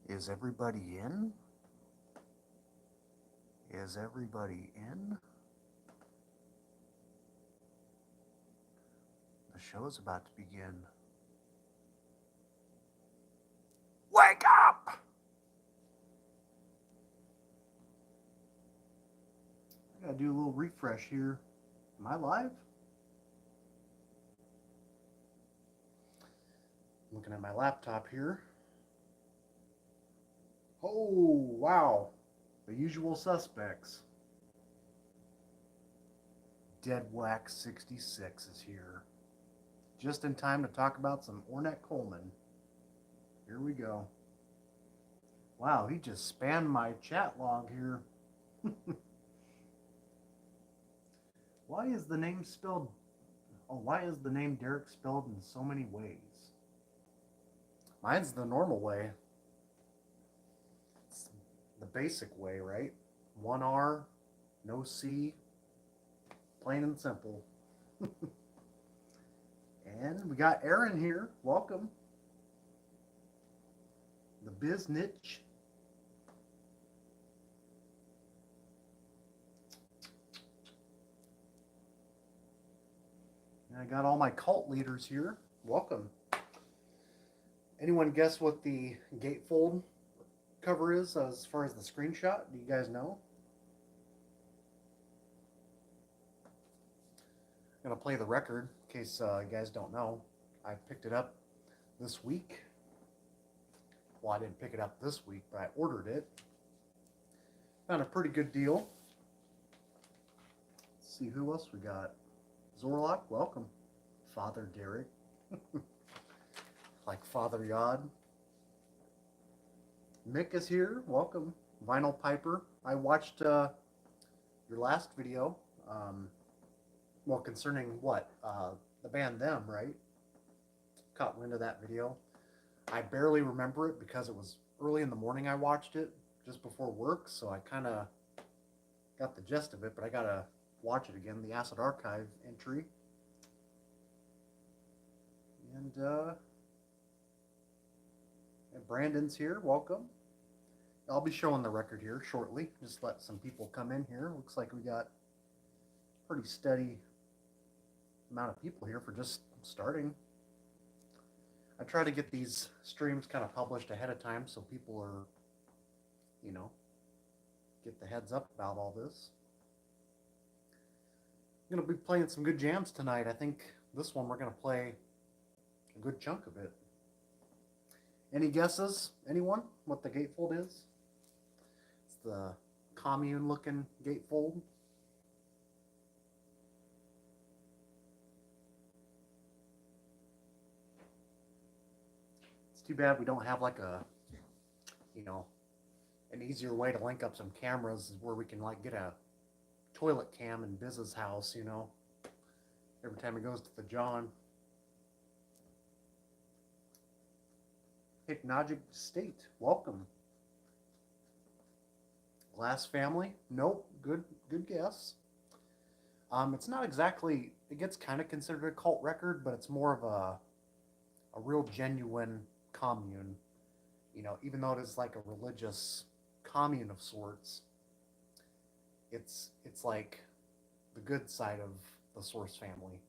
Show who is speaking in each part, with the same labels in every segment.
Speaker 1: Is everybody in? Is everybody in? The show is about to begin. Wake up! I gotta do a little refresh here. Am I live? Looking at my laptop here. Oh, wow. The usual suspects. Dead Whack 66 is here. Just in time to talk about some Ornette Coleman. Here we go. Wow, he just spanned my chat log here. Why is the name spelled... Oh, why is the name Derek spelled in so many ways? Mine's the normal way. It's the basic way, right? One R, no C, plain and simple. And we got Aaron here. Welcome. The Biz Niche. And I got all my cult leaders here. Welcome. Anyone guess what the Gatefold cover is as far as the screenshot? Do you guys know? I'm going to play the record in case you guys don't know. I picked it up this week. Well, I didn't pick it up this week, but I ordered it. Found a pretty good deal. Let's see who else we got. Zorlock, welcome. Father Derek. Like Father Yod. Mick is here, welcome. Vinyl Piper. I watched your last video. Well, concerning what? The band Them, right? Caught wind of that video. I barely remember it because it was early in the morning I watched it, just before work, so I kind of got the gist of it, but I gotta watch it again, the Acid Archive entry. And Brandon's here, welcome. I'll be showing the record here shortly, just let some people come in here. Looks like we got a pretty steady amount of people here for just starting. I try to get these streams kind of published ahead of time so people are, you know, get the heads up about all this. I'm going to be playing some good jams tonight. I think this one we're going to play a good chunk of it. Any guesses? Anyone? What the Gatefold is? It's the commune-looking Gatefold. It's too bad we don't have like a, you know, an easier way to link up some cameras where we can like get a toilet cam in Biz's house, you know, every time he goes to the John. Hypnagogic State, welcome. Glass Family, nope, good guess. It's not exactly, it gets kind of considered a cult record, but it's more of a real genuine commune, you know, even though it is like a religious commune of sorts. It's like the good side of the Source family.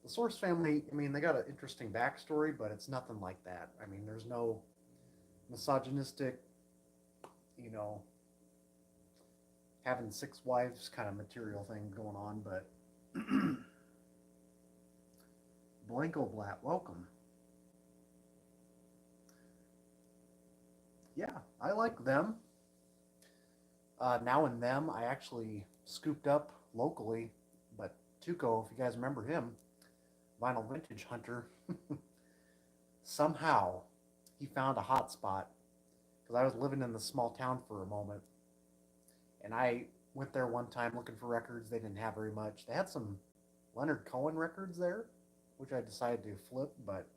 Speaker 1: The Source family, I mean, they got an interesting backstory, but it's nothing like that. I mean, there's no misogynistic, you know, having 6 wives kind of material thing going on, but Blanko Blatt, welcome. Yeah, I like them. Now and Them, I actually scooped up locally, but Tuco, if you guys remember him, Vinyl Vintage Hunter, somehow he found a hot spot, because I was living in this small town for a moment, and I went there one time looking for records. They didn't have very much. They had some Leonard Cohen records there, which I decided to flip, but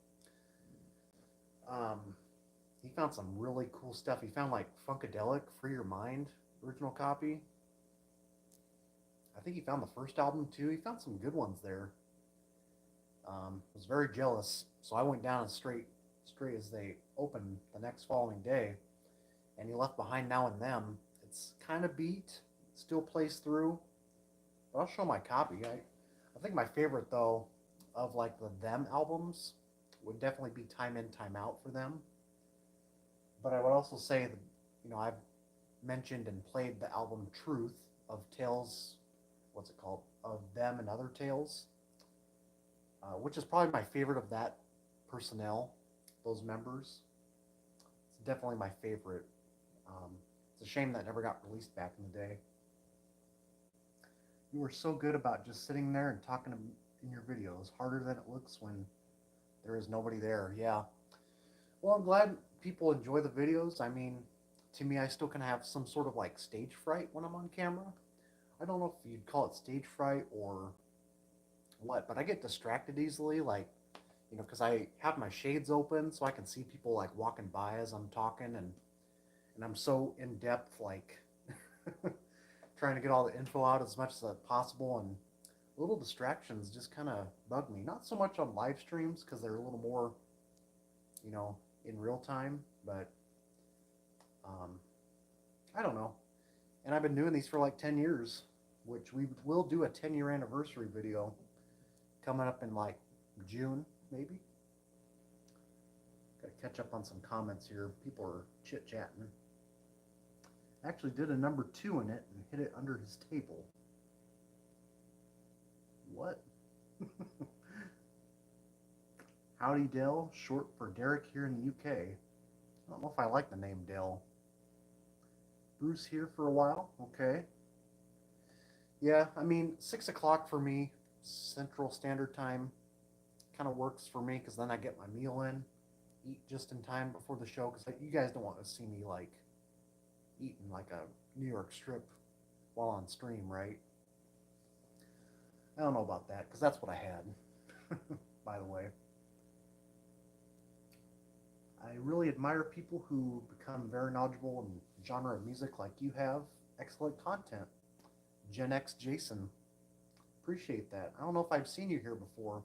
Speaker 1: he found some really cool stuff. He found like Funkadelic, Free Your Mind, original copy. I think he found the first album too. He found some good ones there. Was very jealous, so I went down a straight straight as they opened the next following day. And he left behind Now and Them. It's kind of beat, still plays through. But I'll show my copy. I think my favorite though of like the Them albums would definitely be Time In, Time Out for them. But I would also say that, I've mentioned and played the album Truth of Tales, what's it called? Of Them and Other Tales, which is probably my favorite of that personnel, those members. It's definitely my favorite. It's a shame that never got released back in the day. You were so good about just sitting there and talking in your videos, harder than it looks when there is nobody there. Yeah. Well, I'm glad people enjoy the videos. I mean, to me, I still can have some sort of like stage fright when I'm on camera. I don't know if you'd call it stage fright or what, but I get distracted easily, like, because I have my shades open so I can see people like walking by as I'm talking, and I'm so in depth, like trying to get all the info out as much as possible, and little distractions just kind of bug me. Not so much on live streams because they're a little more, in real time, but I don't know. And I've been doing these for like 10 years, which we will do a 10-year anniversary video coming up in like June, maybe. Gotta catch up on some comments here. People are chit-chatting. I actually did a number 2 in it and hit it under his table. What? Howdy Dell, short for Derek here in the UK. I don't know if I like the name Dell. Bruce here for a while, okay. Yeah, I mean, 6 o'clock for me, Central Standard Time, kind of works for me because then I get my meal in, eat just in time before the show, because you guys don't want to see me like eating like a New York strip while on stream, right? I don't know about that, because that's what I had, by the way. I really admire people who become very knowledgeable in genre of music like you have. Excellent content. Gen X Jason. Appreciate that. I don't know if I've seen you here before.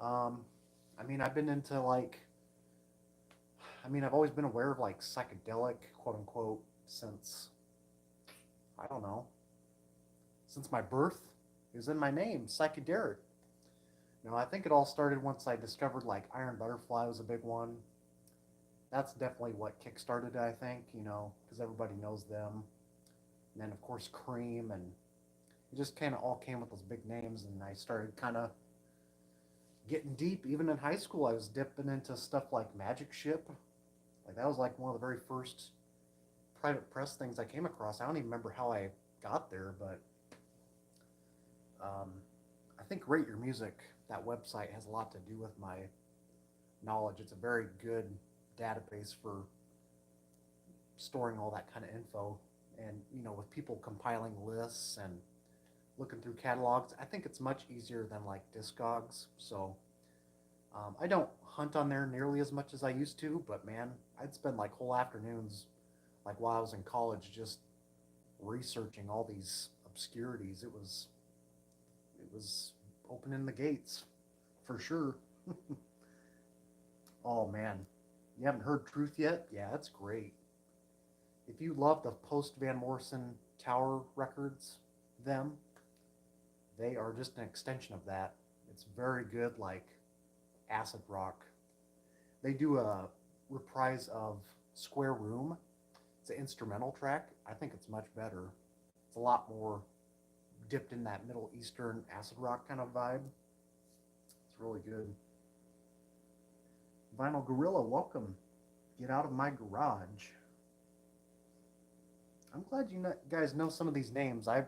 Speaker 1: I mean, I've been into like, I've always been aware of like psychedelic, quote unquote, since, I don't know, since my birth. It was in my name, PsycheDerek. I think it all started once I discovered like Iron Butterfly was a big one. That's definitely what kickstarted it, I think, because everybody knows them. And then, of course, Cream, and it just kind of all came with those big names, and I started kind of getting deep. Even in high school, I was dipping into stuff like Magic Ship. Like, that was like one of the very first private press things I came across. I don't even remember how I got there, but I think Rate Your Music, that website, has a lot to do with my knowledge. It's a very good database for storing all that kind of info. And, with people compiling lists and looking through catalogs, I think it's much easier than like Discogs. So I don't hunt on there nearly as much as I used to, but man, I'd spend like whole afternoons, like while I was in college, just researching all these obscurities. It was opening the gates, for sure. Oh man, you haven't heard Truth yet? Yeah, that's great. If you love the post Van Morrison Tower records, they are just an extension of that. It's very good, like acid rock. They do a reprise of Square Room. It's an instrumental track. I think it's much better. It's a lot more dipped in that Middle Eastern acid rock kind of vibe. It's really good. Vinyl Gorilla, welcome. Get out of my garage. I'm glad you guys know some of these names. I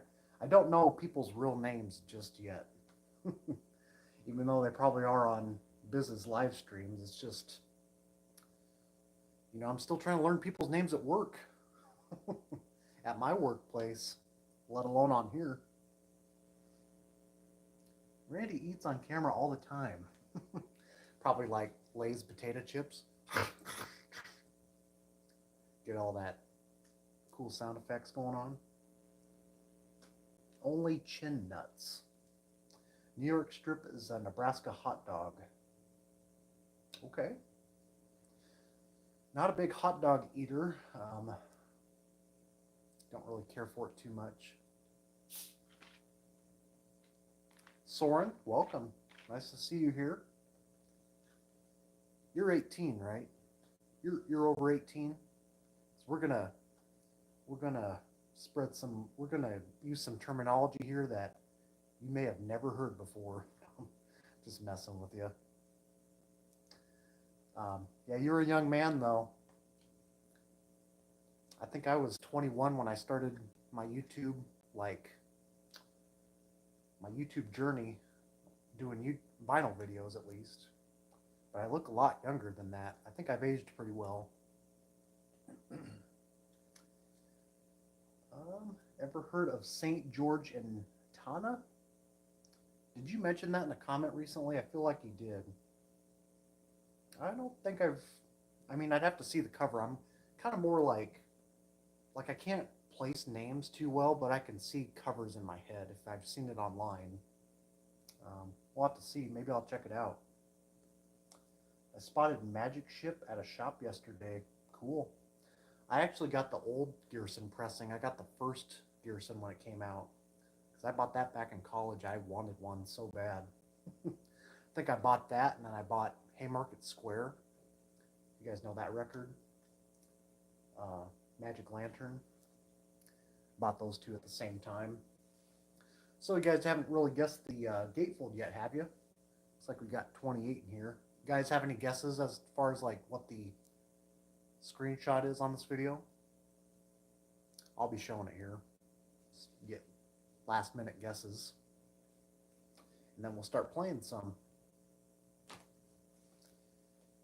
Speaker 1: don't know people's real names just yet. Even though they probably are on business live streams, it's just, I'm still trying to learn people's names at work. At my workplace, let alone on here. Randy eats on camera all the time. Probably like Lay's potato chips. Get all that cool sound effects going on. Only chin nuts. New York strip is a Nebraska hot dog. Okay. Not a big hot dog eater. Don't really care for it too much. Saurin, welcome. Nice to see you here. You're 18, right? You're over 18. So we're gonna spread some. We're gonna use some terminology here that you may have never heard before. Just messing with you. Yeah, you're a young man though. I think I was 21 when I started my YouTube, like my YouTube journey, doing vinyl videos at least. But I look a lot younger than that. I think I've aged pretty well. Ever heard of Saint George and Tana? Did you mention that in a comment recently? I feel like you did. I don't think I've. I mean, I'd have to see the cover. I'm kind of more like I can't place names too well, but I can see covers in my head if I've seen it online. We'll have to see. Maybe I'll check it out. I spotted Magic Ship at a shop yesterday. Cool. I actually got the old Gearson pressing. I got the first Gearson when it came out. Because I bought that back in college. I wanted one so bad. I think I bought that, and then I bought Haymarket Square. You guys know that record? Magic Lantern. Bought those two at the same time. So you guys haven't really guessed the Gatefold yet, have you? Looks like we got 28 in here. You guys have any guesses as far as like what the screenshot is on this video? I'll be showing it here. Just get last minute guesses. And then we'll start playing some.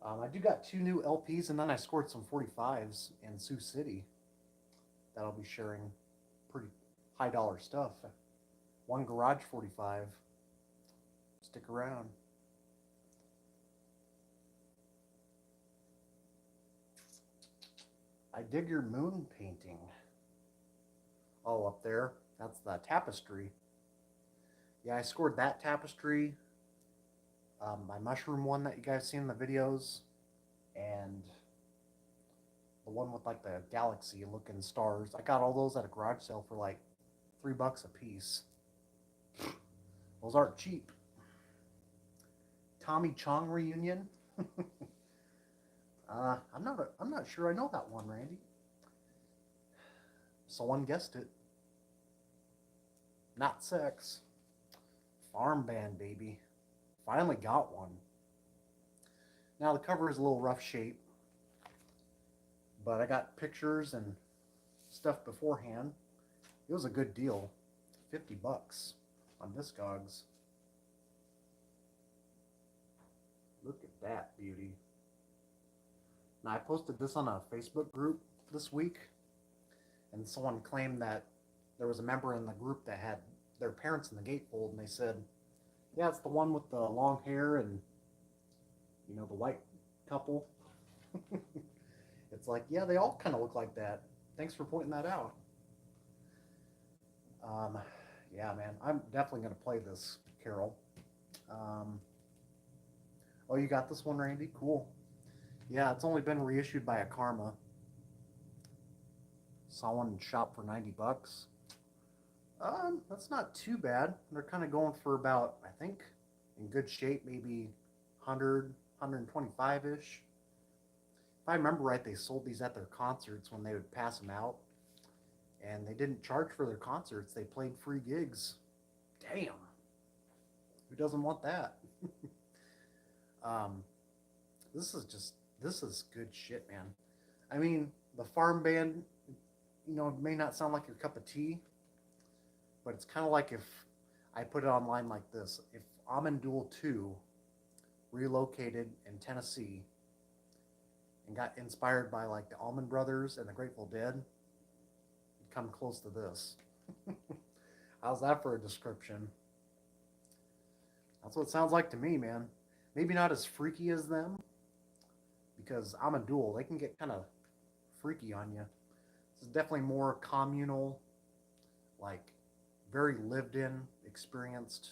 Speaker 1: I do got 2 new LPs, and then I scored some 45s in Sioux City that I'll be sharing. Pretty high dollar stuff. 1 garage 45. Stick around. I dig your moon painting. Oh, up there. That's the tapestry. Yeah, I scored that tapestry. My mushroom one that you guys seen in the videos. And the one with like the galaxy looking stars. I got all those at a garage sale for like $3 a piece. Those aren't cheap. Tommy Chong reunion. I'm not sure I know that one, Randy. Someone guessed it. Not sex. Farm band, baby. Finally got one. Now the cover is a little rough shape, but I got pictures and stuff beforehand. It was a good deal. $50 on Discogs. Look at that beauty. Now I posted this on a Facebook group this week, and someone claimed that there was a member in the group that had their parents in the Gatefold, and they said, yeah, it's the one with the long hair and, you know, the white couple. It's like, yeah, they all kind of look like that. Thanks for pointing that out. Yeah, man, I'm definitely going to play this carol. Oh, you got this one, Randy? Cool. Yeah, it's only been reissued by a Karma. Saw one in shop for $90. That's not too bad. They're kind of going for about, I think, in good shape, maybe 100, 125-ish. If I remember right, they sold these at their concerts when they would pass them out. And they didn't charge for their concerts. They played free gigs. Damn. Who doesn't want that? This is good shit, man. I mean, the farm band, you know, it may not sound like your cup of tea, but it's kind of like if I put it online like this. If Almond 2 relocated in Tennessee and got inspired by like the Almond Brothers and the Grateful Dead, it'd come close to this. How's that for a description? That's what it sounds like to me, man. Maybe not as freaky as them, because I'm a dual. They can get kind of freaky on you. This is definitely more communal, like very lived in, experienced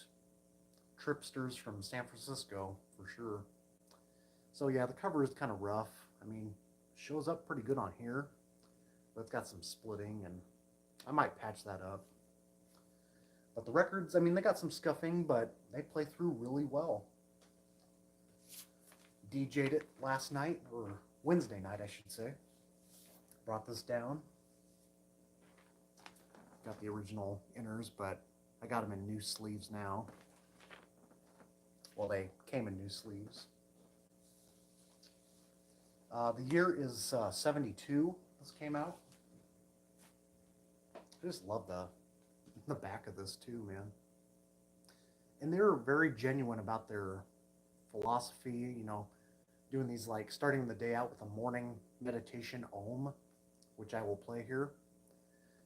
Speaker 1: tripsters from San Francisco, for sure. So yeah, the cover is kind of rough. I mean, shows up pretty good on here, but it's got some splitting, and I might patch that up. But the records, I mean, they got some scuffing, but they play through really well. DJ'd it last night, or Wednesday night, I should say. Brought this down. Got the original inners, but I got them in new sleeves now. Well, they came in new sleeves. The year is 72. This came out. I just love the back of this too, man. And they're very genuine about their philosophy, you know, doing these, like, starting the day out with a morning meditation Om, which I will play here.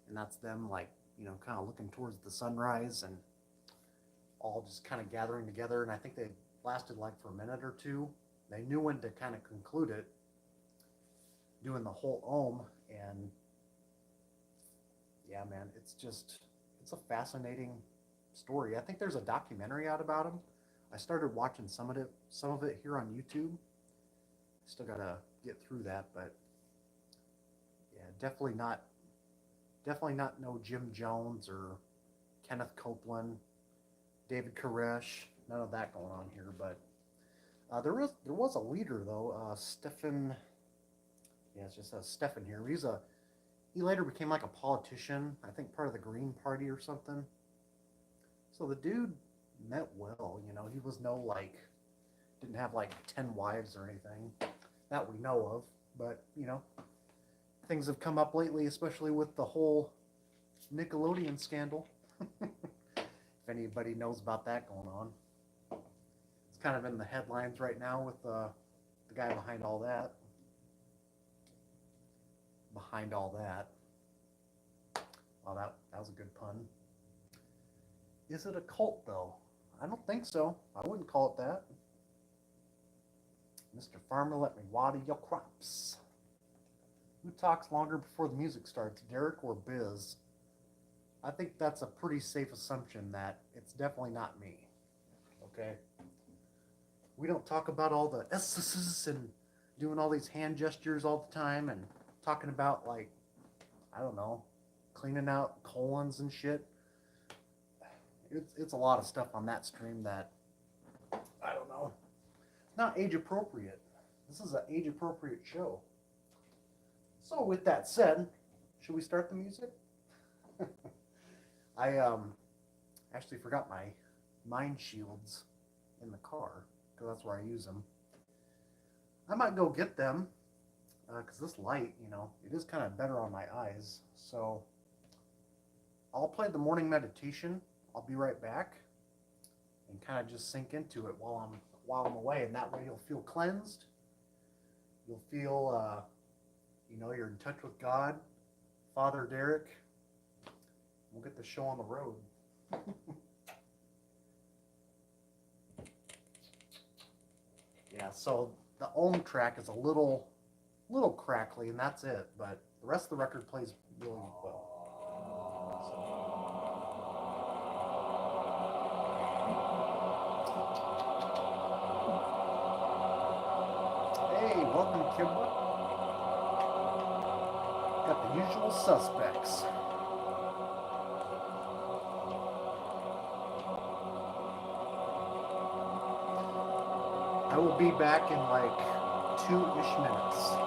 Speaker 1: And that's them, like, you know, kind of looking towards the sunrise and all just kind of gathering together. And I think they lasted like for a minute or two. They knew when to kind of conclude it, doing the whole Om. And yeah, man, it's a fascinating story. I think there's a documentary out about him. I started watching some of it here on YouTube. Still gotta get through that, but yeah, definitely not no Jim Jones or Kenneth Copeland, David Koresh, none of that going on here. But there was a leader though, Stephen. Yeah, it just says Stephen here. He later became like a politician, I think part of the Green Party or something. So the dude meant well, you know. He was didn't have like 10 wives or anything that we know of. But, you know, things have come up lately, especially with the whole Nickelodeon scandal. If anybody knows about that going on. It's kind of in the headlines right now with the guy behind all that. Behind all that. Wow, that was a good pun. Is it a cult, though? I don't think so. I wouldn't call it that. Mr. Farmer, let me water your crops. Who talks longer before the music starts, Derek or Biz? I think that's a pretty safe assumption that it's definitely not me. Okay? We don't talk about all the S's and doing all these hand gestures all the time and talking about, like, I don't know, cleaning out colons and shit. It's a lot of stuff on that stream that, I don't know, not age appropriate. This is an age appropriate show. So with that said, should we start the music? I actually forgot my mind shields in the car, because that's where I use them. I might go get them, because this light, you know, it is kind of better on my eyes. So I'll play the morning meditation. I'll be right back and kind of just sink into it while I'm away, and that way you'll feel cleansed. You'll feel, you know, you're in touch with God, Father Derek. We'll get the show on the road. Yeah, so the Om track is a little crackly, and that's it. But the rest of the record plays really well. Hey, welcome, Kibba. Got the usual suspects. I will be back in like 2-ish minutes.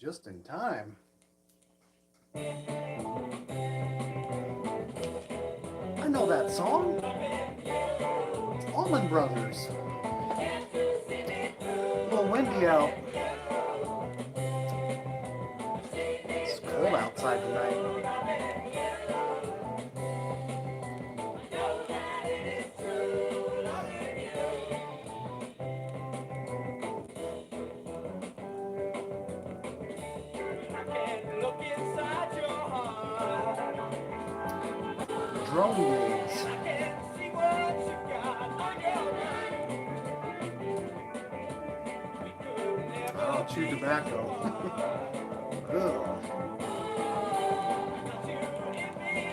Speaker 1: just in time. I know that song. It's Almond Brothers. A little windy out. It's cold outside tonight. Drone waves. I don't chew tobacco. Ugh.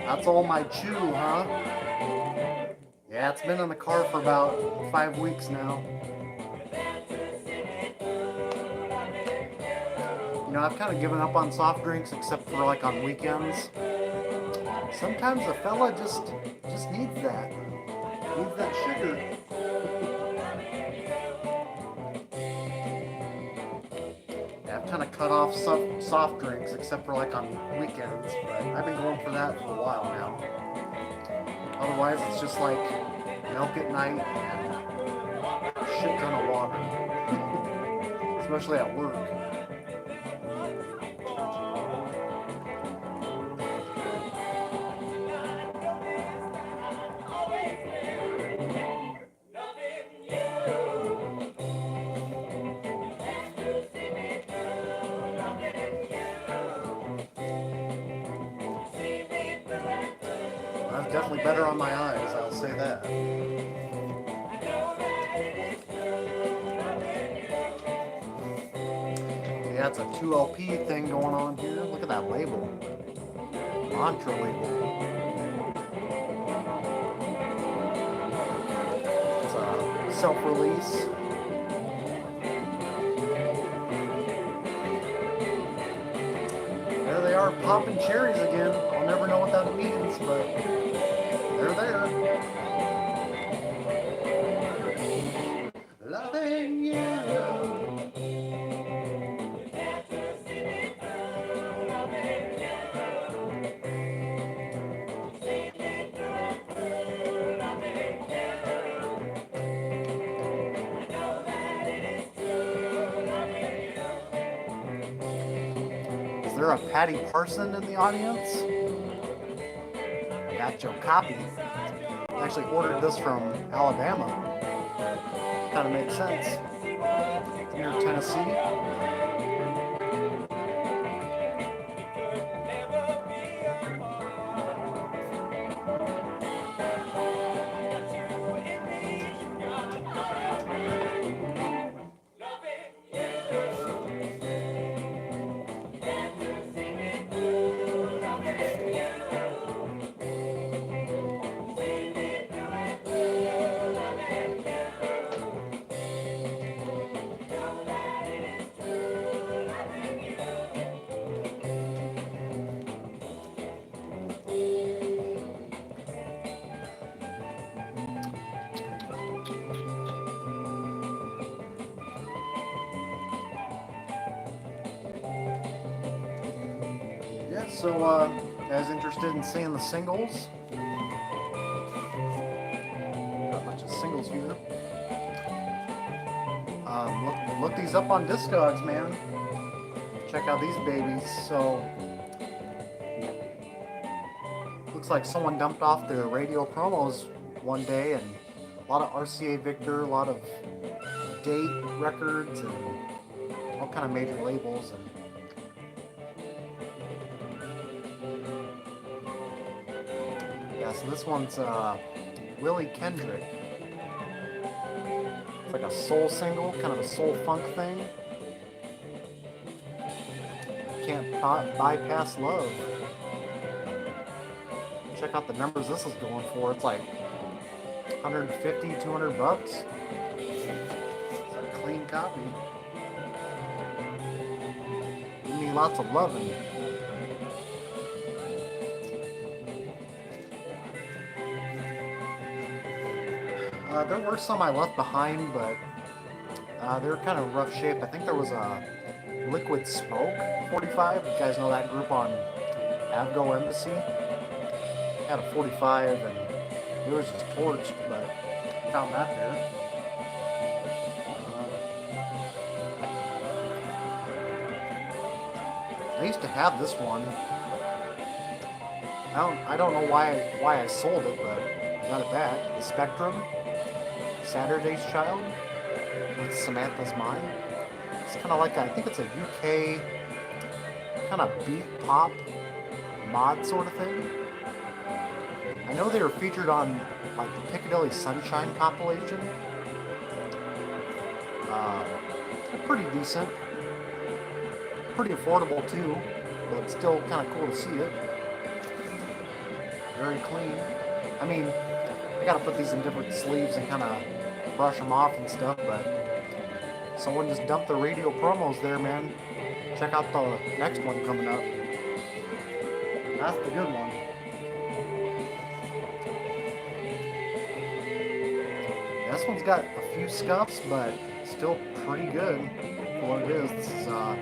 Speaker 1: That's all my chew, huh? Yeah, it's been in the car for about 5 weeks now. You know, I've kind of given up on soft drinks except for like on weekends. Sometimes a fella just needs that. Needs that sugar. Yeah, I've kind of cut off soft drinks except for like on weekends, but I've been going for that for a while now. Otherwise, it's just like milk at night and a shit ton of water. Especially at work. Definitely better on my eyes, I'll say that. Yeah, it's a 2LP thing going on here. Look at that label. Mantra label. It's a self-release. There they are, popping cherries again. I'll never know what that means, but they're there. Loving you. Is there a Patty Parson in the audience? Got your copy. I actually ordered this from Alabama. Kind of makes sense. Near Tennessee. So, guys interested in seeing the singles? Got a bunch of singles here. Look these up on Discogs, man. Check out these babies. So, looks like someone dumped off their radio promos one day, and a lot of RCA Victor, a lot of Date Records, and all kind of major labels. And so this one's Willie Kendrick. It's like a soul single, kind of a soul funk thing. Can't bypass love. Check out the numbers this is going for. It's like 150, 200 bucks. It's a clean copy. Give me lots of loving. There were some I left behind, but they're kind of rough shape. I think there was a Liquid Smoke 45. You guys know that group on Avgo Embassy? Had a 45 and it was just torched, but found that there. I used to have this one. I don't know why I sold it, but I got it back. The Spectrum, Saturday's Child, with Samantha's Mind. It's kind of like I think it's a UK kind of beat pop mod sort of thing. I know they were featured on like the Piccadilly Sunshine compilation. Pretty decent, pretty affordable too, but still kind of cool to see it. Very clean. I mean, I gotta put these in different sleeves and kind of brush them off and stuff, but someone just dumped the radio promos there, man. Check out the next one coming up. That's the good one. This one's got a few scuffs, but still pretty good for what it is. This is the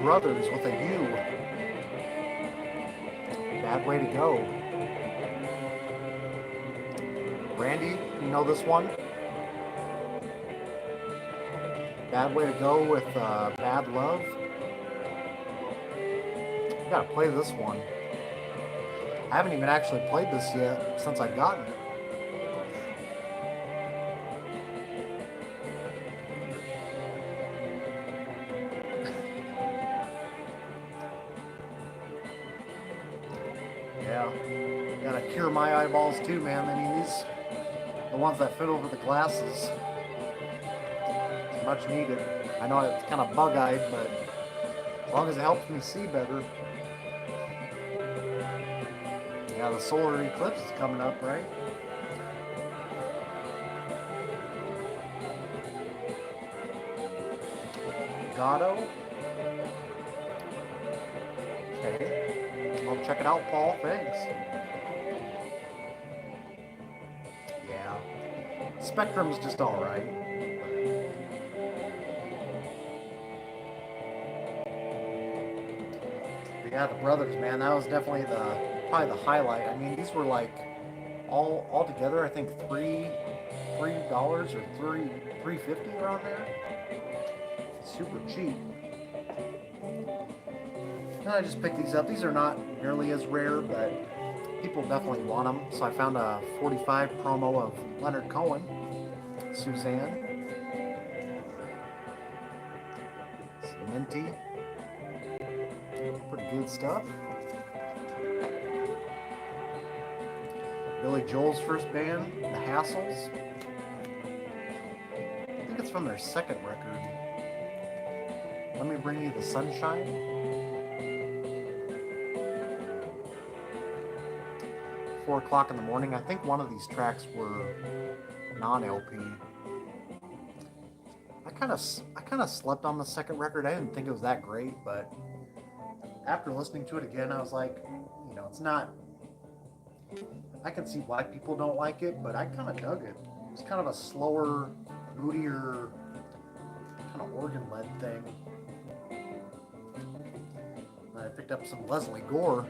Speaker 1: Brothers with a U. Bad Way to Go. Randy, you know this one? Bad Way to Go with Bad Love. I gotta play this one. I haven't even actually played this yet since I got it. Yeah, gotta cure my eyeballs too, man. I mean, these, the ones that fit over the glasses, much needed. I know it's kind of bug-eyed, but as long as it helps me see better. Yeah, the solar eclipse is coming up, right? Gato. Okay. I'll check it out, Paul. Thanks. Yeah. Spectrum's just alright. Yeah, the Brothers, man, that was definitely probably the highlight. I mean, these were like all together, I think $3 or $3.50 around there. Super cheap. And I just picked these up. These are not nearly as rare, but people definitely want them. So I found a 45 promo of Leonard Cohen, Suzanne. It's minty. Pretty good stuff. Billy Joel's first band, The Hassles. I think it's from their second record. Let Me Bring You the Sunshine. 4 o'clock in the morning. I think one of these tracks were non-LP. I kind of slept on the second record. I didn't think it was that great, but after listening to it again, I was like, you know, it's not. I can see why people don't like it, but I kind of dug it. It was kind of a slower, moodier, kind of organ-led thing. And I picked up some Leslie Gore.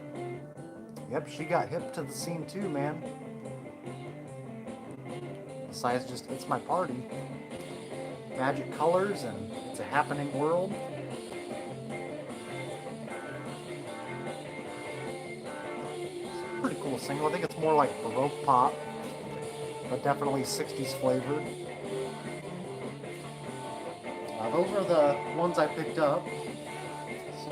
Speaker 1: Yep, she got hip to the scene too, man. Besides just It's My Party. Magic Colors and It's a Happening World. Pretty cool single. I think it's more like Baroque pop, but definitely 60s flavored. Those are the ones I picked up. So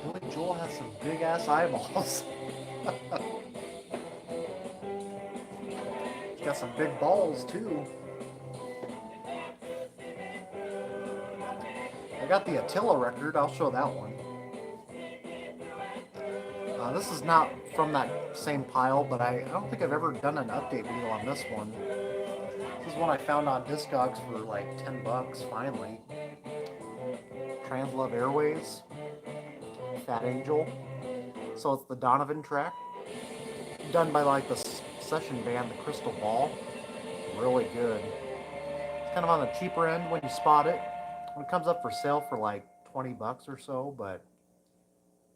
Speaker 1: Billy Joel has some big ass eyeballs. He's got some big balls too. I got the Attila record. I'll show that one. This is not from that same pile, but I don't think I've ever done an update video on this one. This is one I found on Discogs for like $10 finally. Translove Airways, Fat Angel. So it's the Donovan track. done by like the session band, the Crystal Ball. Really good. It's kind of on the cheaper end when you spot it. When it comes up for sale for like 20 bucks or so, but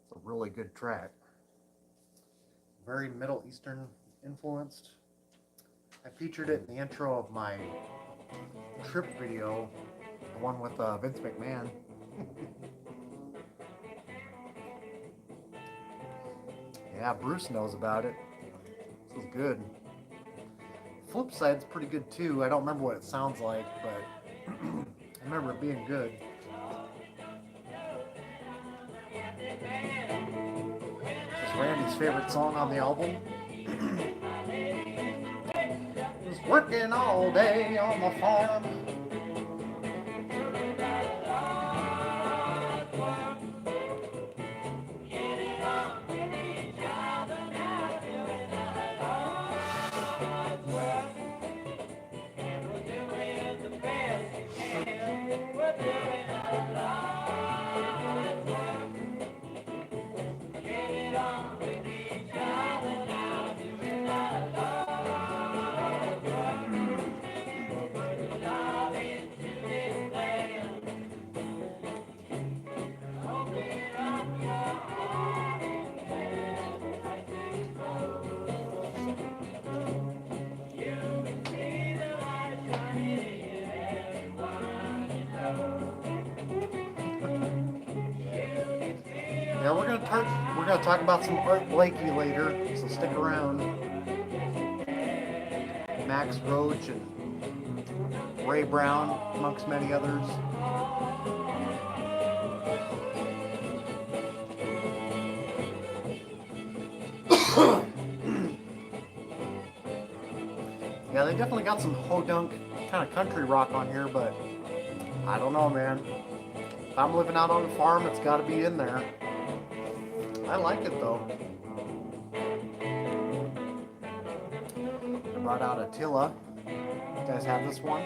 Speaker 1: it's a really good track. Very Middle Eastern influenced. I featured it in the intro of my trip video, the one with Vince McMahon. Yeah, Bruce knows about it. This is good. Flip side's pretty good too. I don't remember what it sounds like, but I remember it being good. This is Randy's favorite song on the album. Was working all day on the farm. Yeah, we're gonna talk about some Art Blakey later, so stick around. Max Roach and Ray Brown, amongst many others. Yeah, they definitely got some ho-dunk kind of country rock on here, but I don't know, man. If I'm living out on a farm, it's got to be in there. I like it though. I brought out Attila. You guys have this one?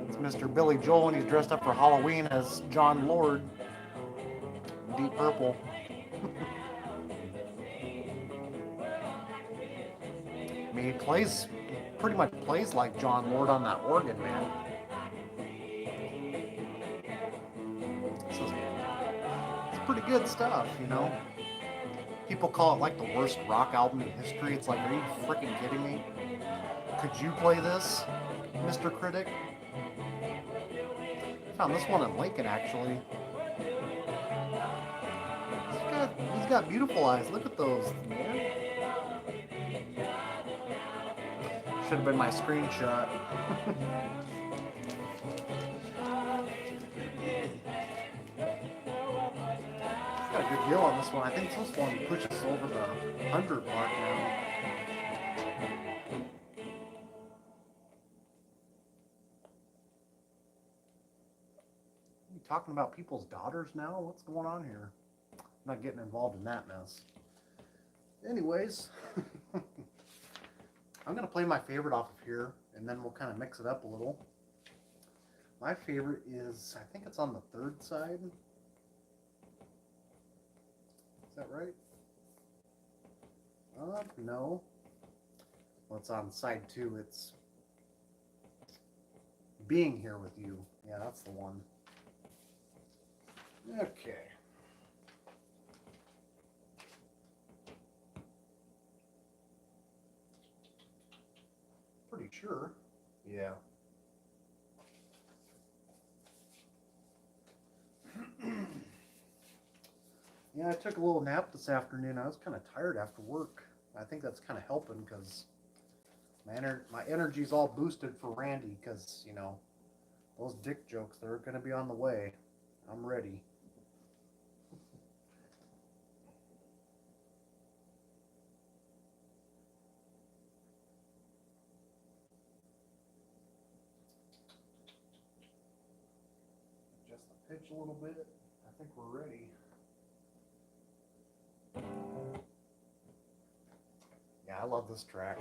Speaker 1: It's Mr. Billy Joel, and he's dressed up for Halloween as John Lord. Deep purple. I mean, he pretty much plays like John Lord on that organ, man. It's pretty good stuff, you know. People call it like the worst rock album in history. It's like, are you freaking kidding me? Could you play this, Mr. Critic? I found this one in Lincoln, actually. He's got beautiful eyes. Look at those, man. Should have been my screenshot. Got a good deal on this one. I think this one pushes over the 100 mark now. You talking about people's daughters now? What's going on here? I'm not getting involved in that mess. Anyways, I'm going to play my favorite off of here, and then we'll kind of mix it up a little. My favorite is, I think it's on the third side. Is that right? No. Well, it's on side 2. It's Being Here With You. Yeah, that's the one. Okay. Pretty sure. Yeah. Yeah, I took a little nap this afternoon. I was kind of tired after work. I think that's kind of helping because my energy's all boosted for Randy because, you know, those dick jokes, they're going to be on the way. I'm ready. Adjust the pitch a little bit. I think we're ready. Yeah, I love this track.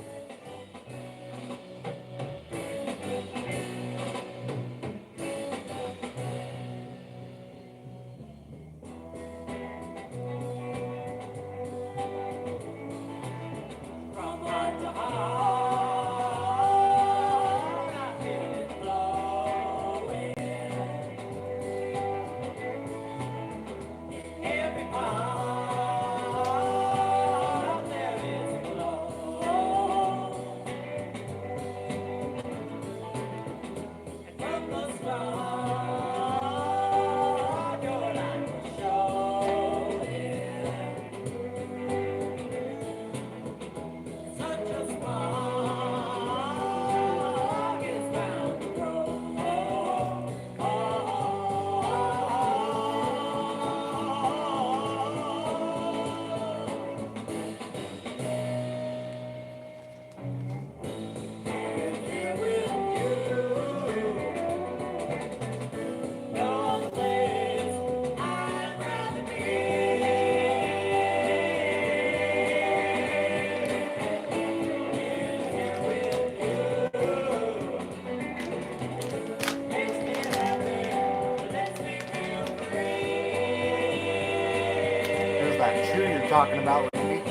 Speaker 1: that tune you're talking about, Randy.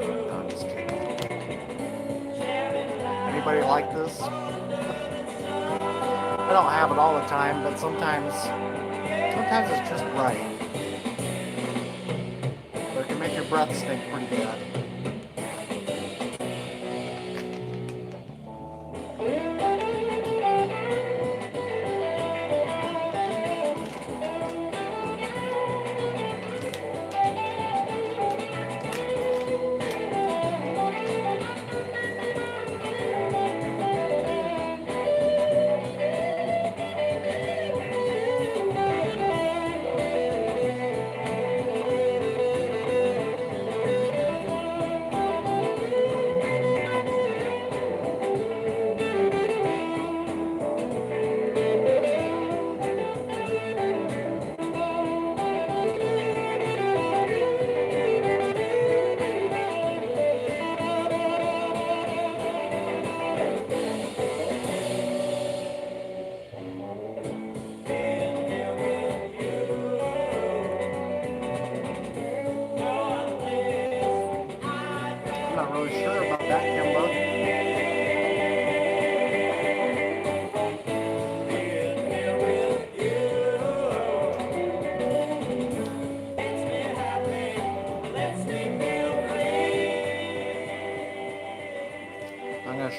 Speaker 1: No, I'm just kidding. Anybody like this? I don't have it all the time, but sometimes it's just right. But it can make your breath stink pretty bad.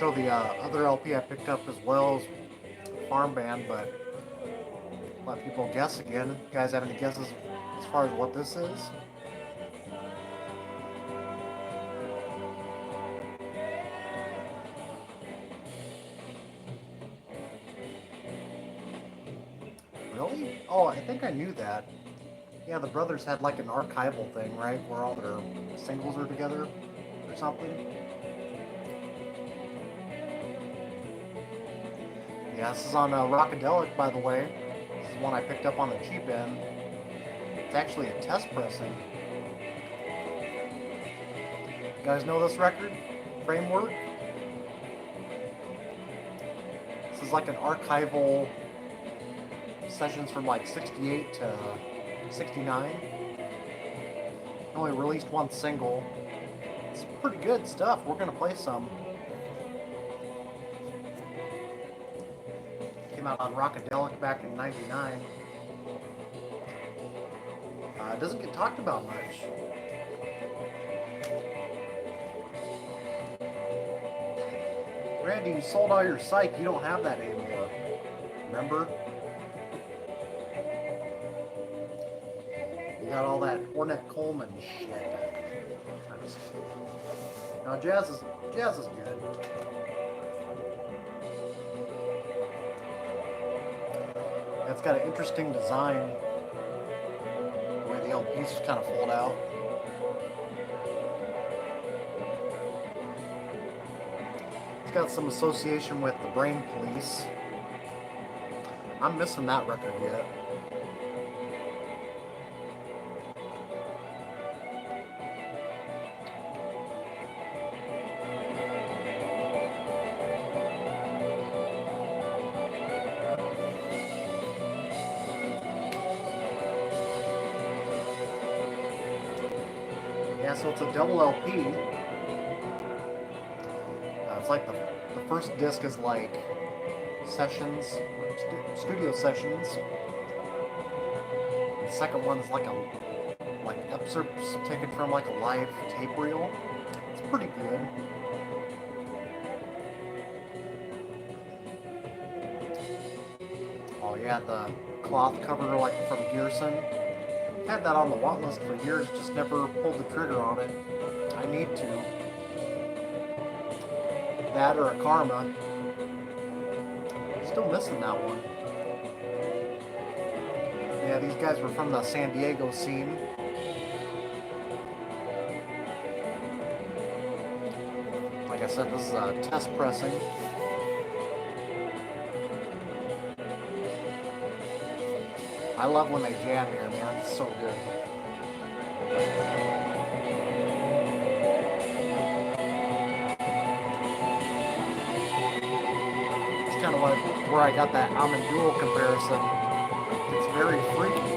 Speaker 1: Show the other LP I picked up as well as Farm Band, but let people guess again. You guys have any guesses as far as what this is? Really? Oh, I think I knew that. Yeah, the brothers had like an archival thing, right? Where all their singles are together or something. Yeah, this is on Rockadelic, by the way. This is one I picked up on the cheap end. It's actually a test pressing. You guys know this record? Framework? This is like an archival sessions from like 68 to 69. Only released one single. It's pretty good stuff. We're going to play some. Out on Rockadelic back in '99. It doesn't get talked about much. Randy, you sold all your psych. You don't have that anymore. Remember? You got all that Ornette Coleman shit. Now jazz is good. It's got an interesting design, the way the LPs kind of fold out. It's got some association with the Brain Police. I'm missing that record yet. So it's a double LP. It's like the first disc is like sessions, studio sessions. The second one is like excerpts taken from like a live tape reel. It's pretty good. Oh yeah, the cloth cover like from Gearson. Had that on the want list for years, just never pulled the trigger on it. I need to. That or a Karma. Still missing that one. Yeah, these guys were from the San Diego scene. Like I said, this is a test pressing. I love when they jam here, man. It's so good. It's kind of like where I got that Almond Dual comparison. It's very freaky.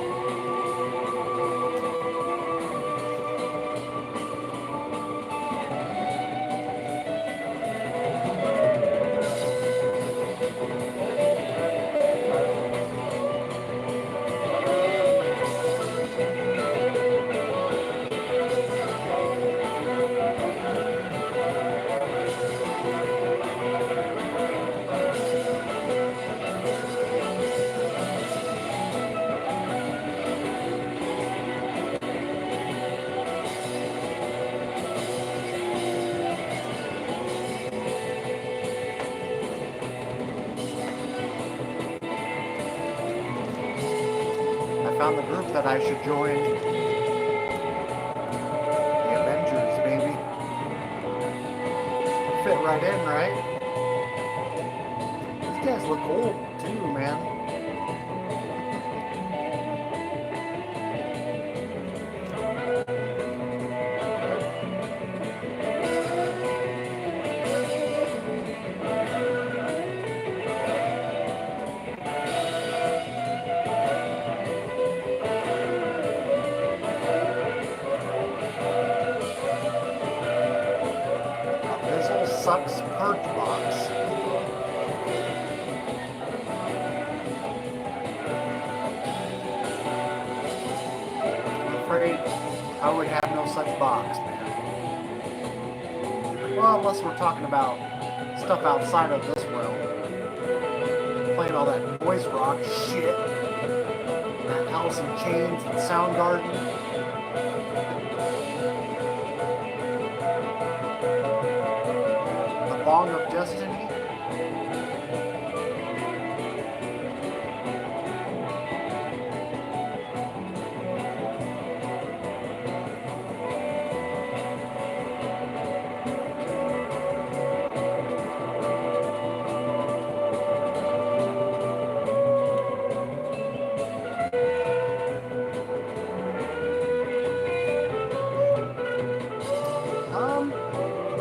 Speaker 1: found the group that I should join. The Avengers, baby. Fit right in, right? These guys look old too, man. Sucks purge box. I'm afraid I would have no such box, man. Well, unless we're talking about stuff outside of this realm. Playing all that voice rock shit. That Alice in Chains and Soundgarden. Song of Destiny.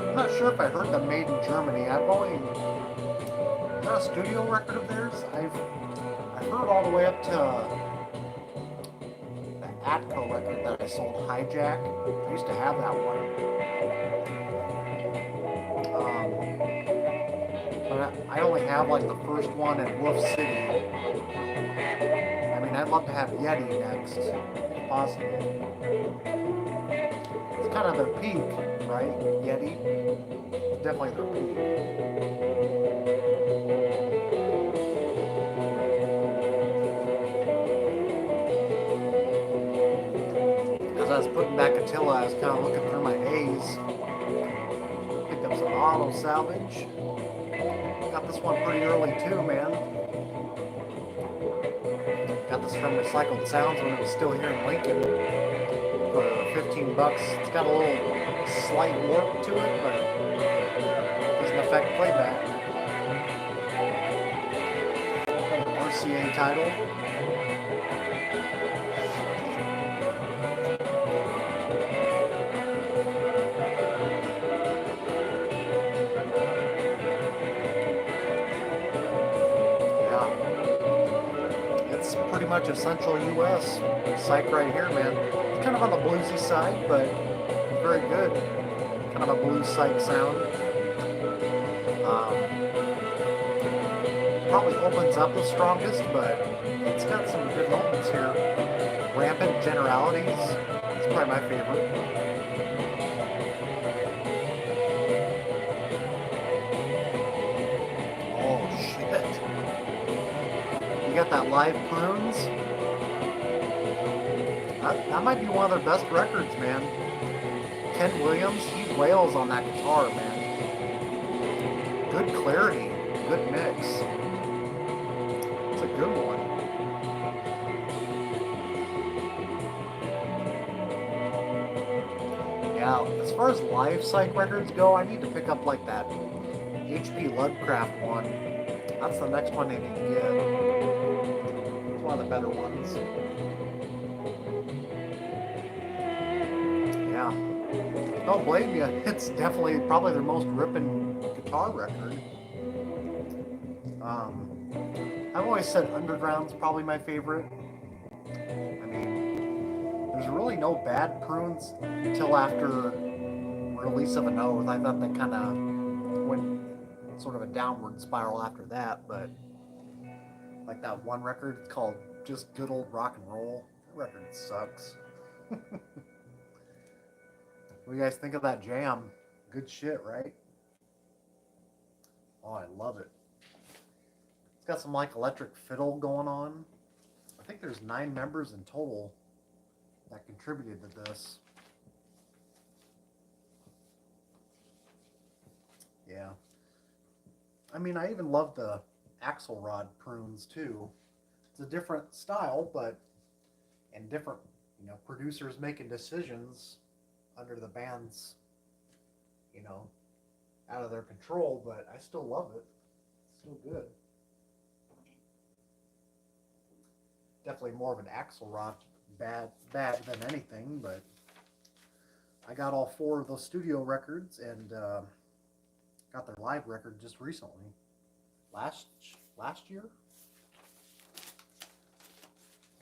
Speaker 1: I'm not sure if I heard them made in Germany. I've only not a studio record of theirs. I've heard all the way up to the Atco record that I sold, Hijack. I used to have that one. But I only have like the first one at Wolf City. I mean, I'd love to have Yeti next, if possible. It's kind of their peak, right? Yeti. Definitely their peak. As I was putting back Attila, I was kind of looking through my A's. Picked up some auto salvage. Got this one pretty early too, man. Got this from Recycled Sounds when it was still here in Lincoln for $15. It's got a little slight warp to it, but doesn't affect playback. RCA title. Pretty much a central U.S. psych right here, man. It's kind of on the bluesy side, but very good. Kind of a blues psych sound. Probably opens up the strongest, but it's got some good moments here. Rampant Generalities. It's probably my favorite. Oh, shit. You got that live Prunes. That might be one of their best records, man. Ken Williams, he wails on that guitar, man. Good clarity, good mix. It's a good one. Yeah, as far as live psych records go, I need to pick up like that HP Lovecraft one. That's the next one I need to get. One of the better ones. Yeah. Don't blame you. It's definitely probably their most ripping guitar record. I've always said Underground's probably my favorite. I mean, there's really no bad Prunes until after Release of an Oath. I thought they kind of went sort of a downward spiral after that, but like that one record called Just Good Old Rock and Roll. That record sucks. What do you guys think of that jam? Good shit, right? Oh, I love it. It's got some like electric fiddle going on. I think there's 9 members in total that contributed to this. Yeah. I mean, I even love the Axelrod Prunes too. It's a different style, but and different, producers making decisions under the band's, out of their control, but I still love it. It's still good. Definitely more of an Axelrod bad than anything, but I got all 4 of those studio records and got their live record just recently. Last year?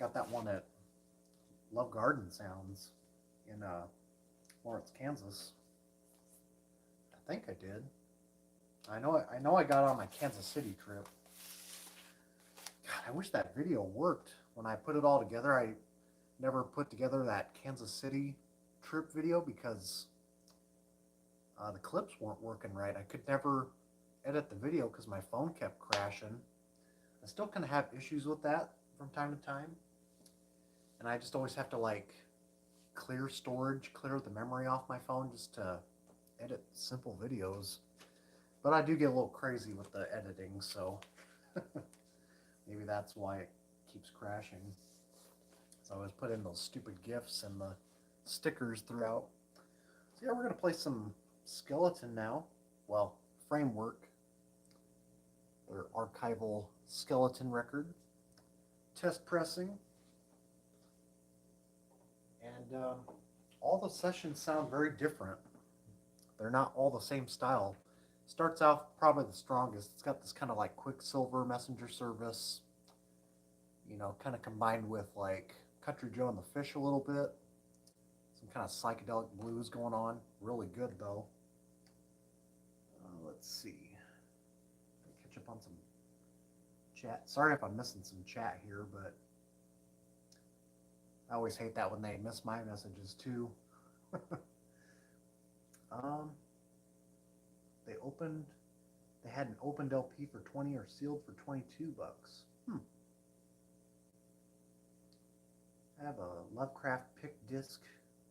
Speaker 1: Got that one at Love Garden Sounds in Lawrence, Kansas. I think I did. I know I got on my Kansas City trip. God, I wish that video worked. When I put it all together, I never put together that Kansas City trip video because the clips weren't working right. I could never edit the video because my phone kept crashing. I still kind of have issues with that from time to time. And I just always have to clear storage, clear the memory off my phone just to edit simple videos. But I do get a little crazy with the editing, so maybe that's why it keeps crashing. So I always put in those stupid GIFs and the stickers throughout. So yeah, we're going to play some Skeleton now. Well, Framework. Their archival Skeleton record. Test pressing. And all the sessions sound very different. They're not all the same style. Starts out probably the strongest. It's got this kind of Quicksilver messenger service, kind of combined with Country Joe and the Fish a little bit. Some kind of psychedelic blues going on. Really good though. Let's see. Catch up on some chat. Sorry if I'm missing some chat here, but I always hate that when they miss my messages too. They had an opened LP for 20 or sealed for $22. I have a Lovecraft Pick Disc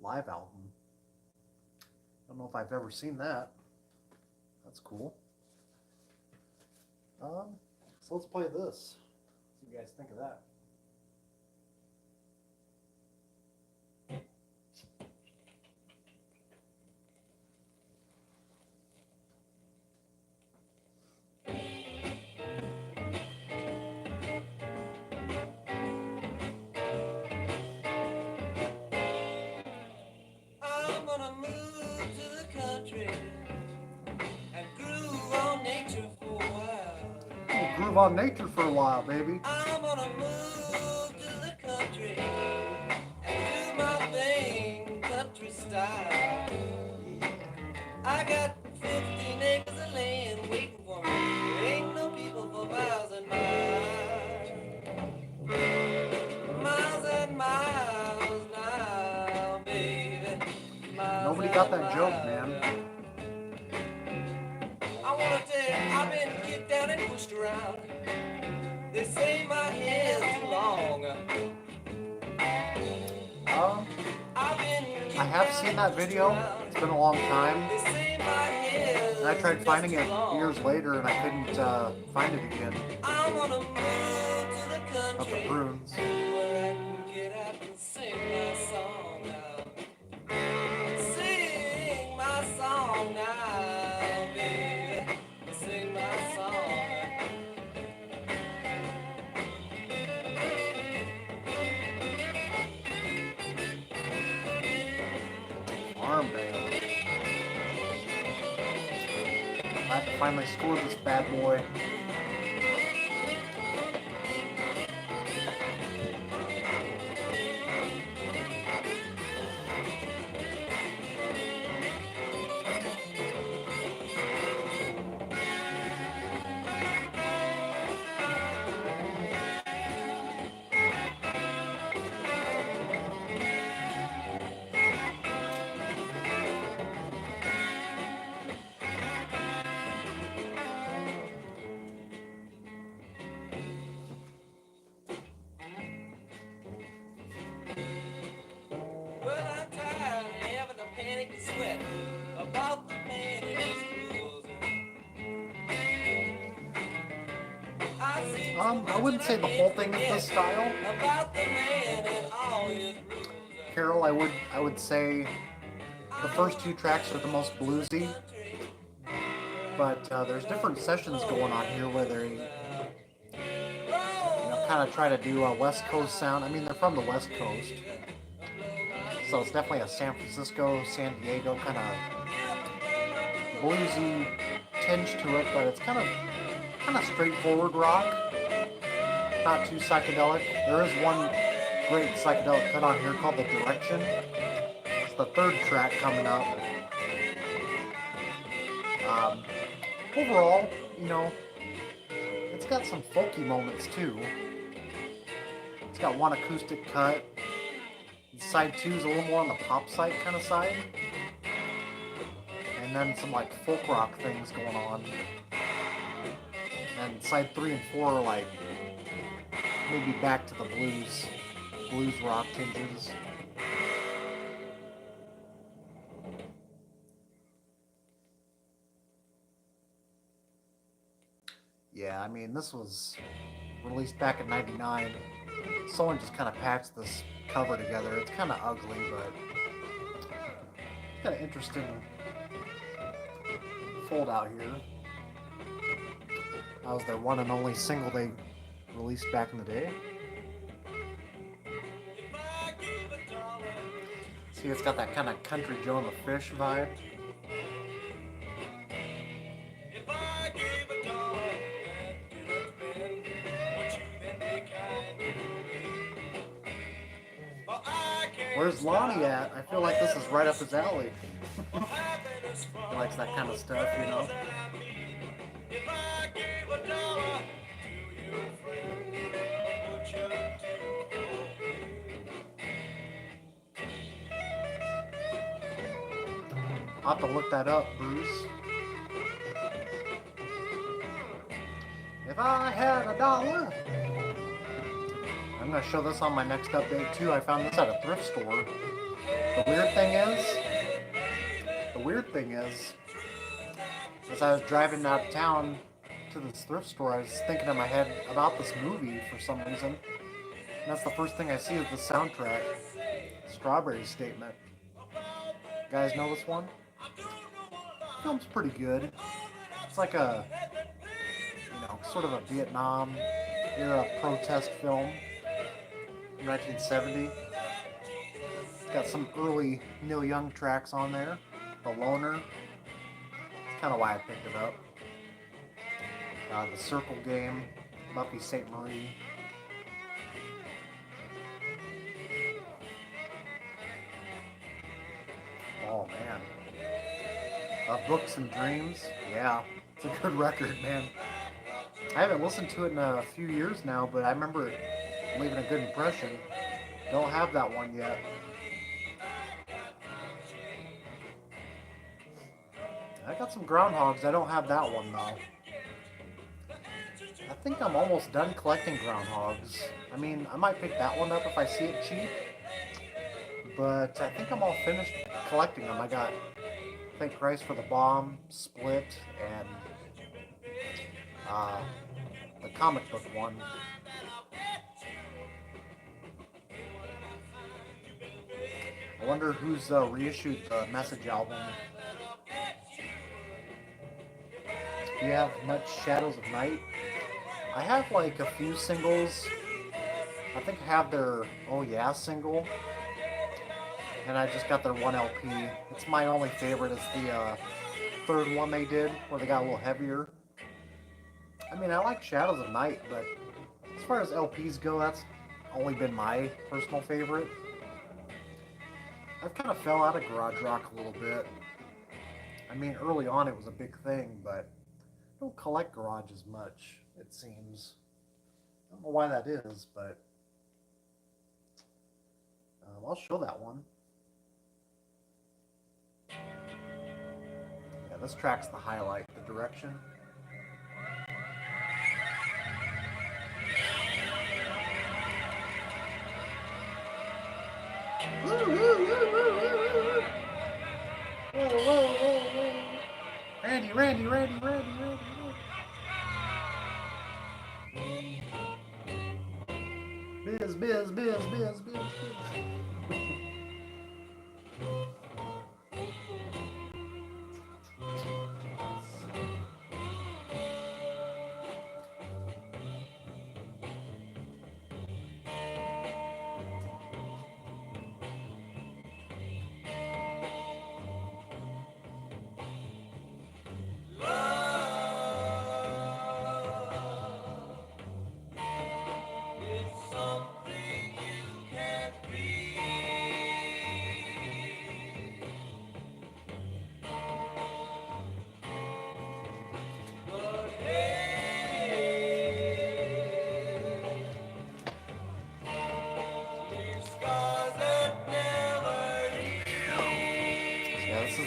Speaker 1: live album. Don't know if I've ever seen that. That's cool. So let's play this. See what you guys think of that. Groove on nature for a while, baby.
Speaker 2: I'm gonna move to the country and do my thing, country style. I got 15 acres of land waiting for me. Ain't no people for miles and miles. Miles and miles now, baby. Miles.
Speaker 1: Nobody got that joke, man.
Speaker 2: I wanna tell you, I've been kicked down and pushed around. They say my hair's too long.
Speaker 1: I have seen that video. It's been a long time. And I tried finding it years later and I couldn't find it again.
Speaker 2: I'm gonna move to the
Speaker 1: Of the
Speaker 2: country
Speaker 1: prunes.
Speaker 2: where I can get out and sing my song now. Sing my song now, baby. Sing my song.
Speaker 1: Arm band. I have to finally score this bad boy. I wouldn't say the whole thing is this style. Carol, I would say the first two tracks are the most bluesy, but there's different sessions going on here where they kind of try to do a West Coast sound. I mean, they're from the West Coast, so it's definitely a San Francisco, San Diego kind of bluesy tinge to it, but it's kind of straightforward rock, not too psychedelic. There is one great psychedelic cut on here called The Direction. It's the third track coming up. Overall, it's got some folky moments too. It's got one acoustic cut. Side 2 is a little more on the pop side kind of side. And then some like folk rock things going on. And side 3 and 4 are like maybe back to the blues rock tinges. Yeah, I mean, this was released back in '99. Someone just kind of patched this cover together. It's kind of ugly, but it's kind of interesting fold out here. That was their one and only single they released back in the day. See, it's got that kind of country Joe and the Fish vibe. Where's Lonnie at? I feel like this is right up his alley. He likes that kind of stuff, I'll have to look that up, Bruce. If I had $1, I'm going to show this on my next update too. I found this at a thrift store. The weird thing is, as I was driving out of town to this thrift store, I was thinking in my head about this movie for some reason. And that's the first thing I see is the soundtrack, Strawberry Statement. You guys know this one? The film's pretty good. It's like a, sort of a Vietnam era protest film from 1970. It's got some early Neil Young tracks on there. The Loner. That's kind of why I picked it up. The Circle Game. Buffy St. Marie. Oh man. Books and Dreams. Yeah, it's a good record, man. I haven't listened to it in a few years now, but I remember it leaving a good impression. Don't have that one yet. I got some Groundhogs. I don't have that one though. I think I'm almost done collecting Groundhogs. I mean, I might pick that one up if I see it cheap. But I think I'm all finished collecting them. I got Thank Christ for the Bomb, Split, and the comic book one. I wonder who's reissued the Message album. Do you have much Shadows of Night? I have like a few singles. I think I have their Oh Yeah single. And I just got their one LP. It's my only favorite. It's the third one they did, where they got a little heavier. I mean, I like Shadows of Night, but as far as LPs go, that's only been my personal favorite. I've kind of fell out of garage rock a little bit. I mean, early on it was a big thing, but I don't collect garage as much, it seems. I don't know why that is, but I'll show that one. Yeah, this track's the highlight, The Direction. Whoa. Randy. Biz.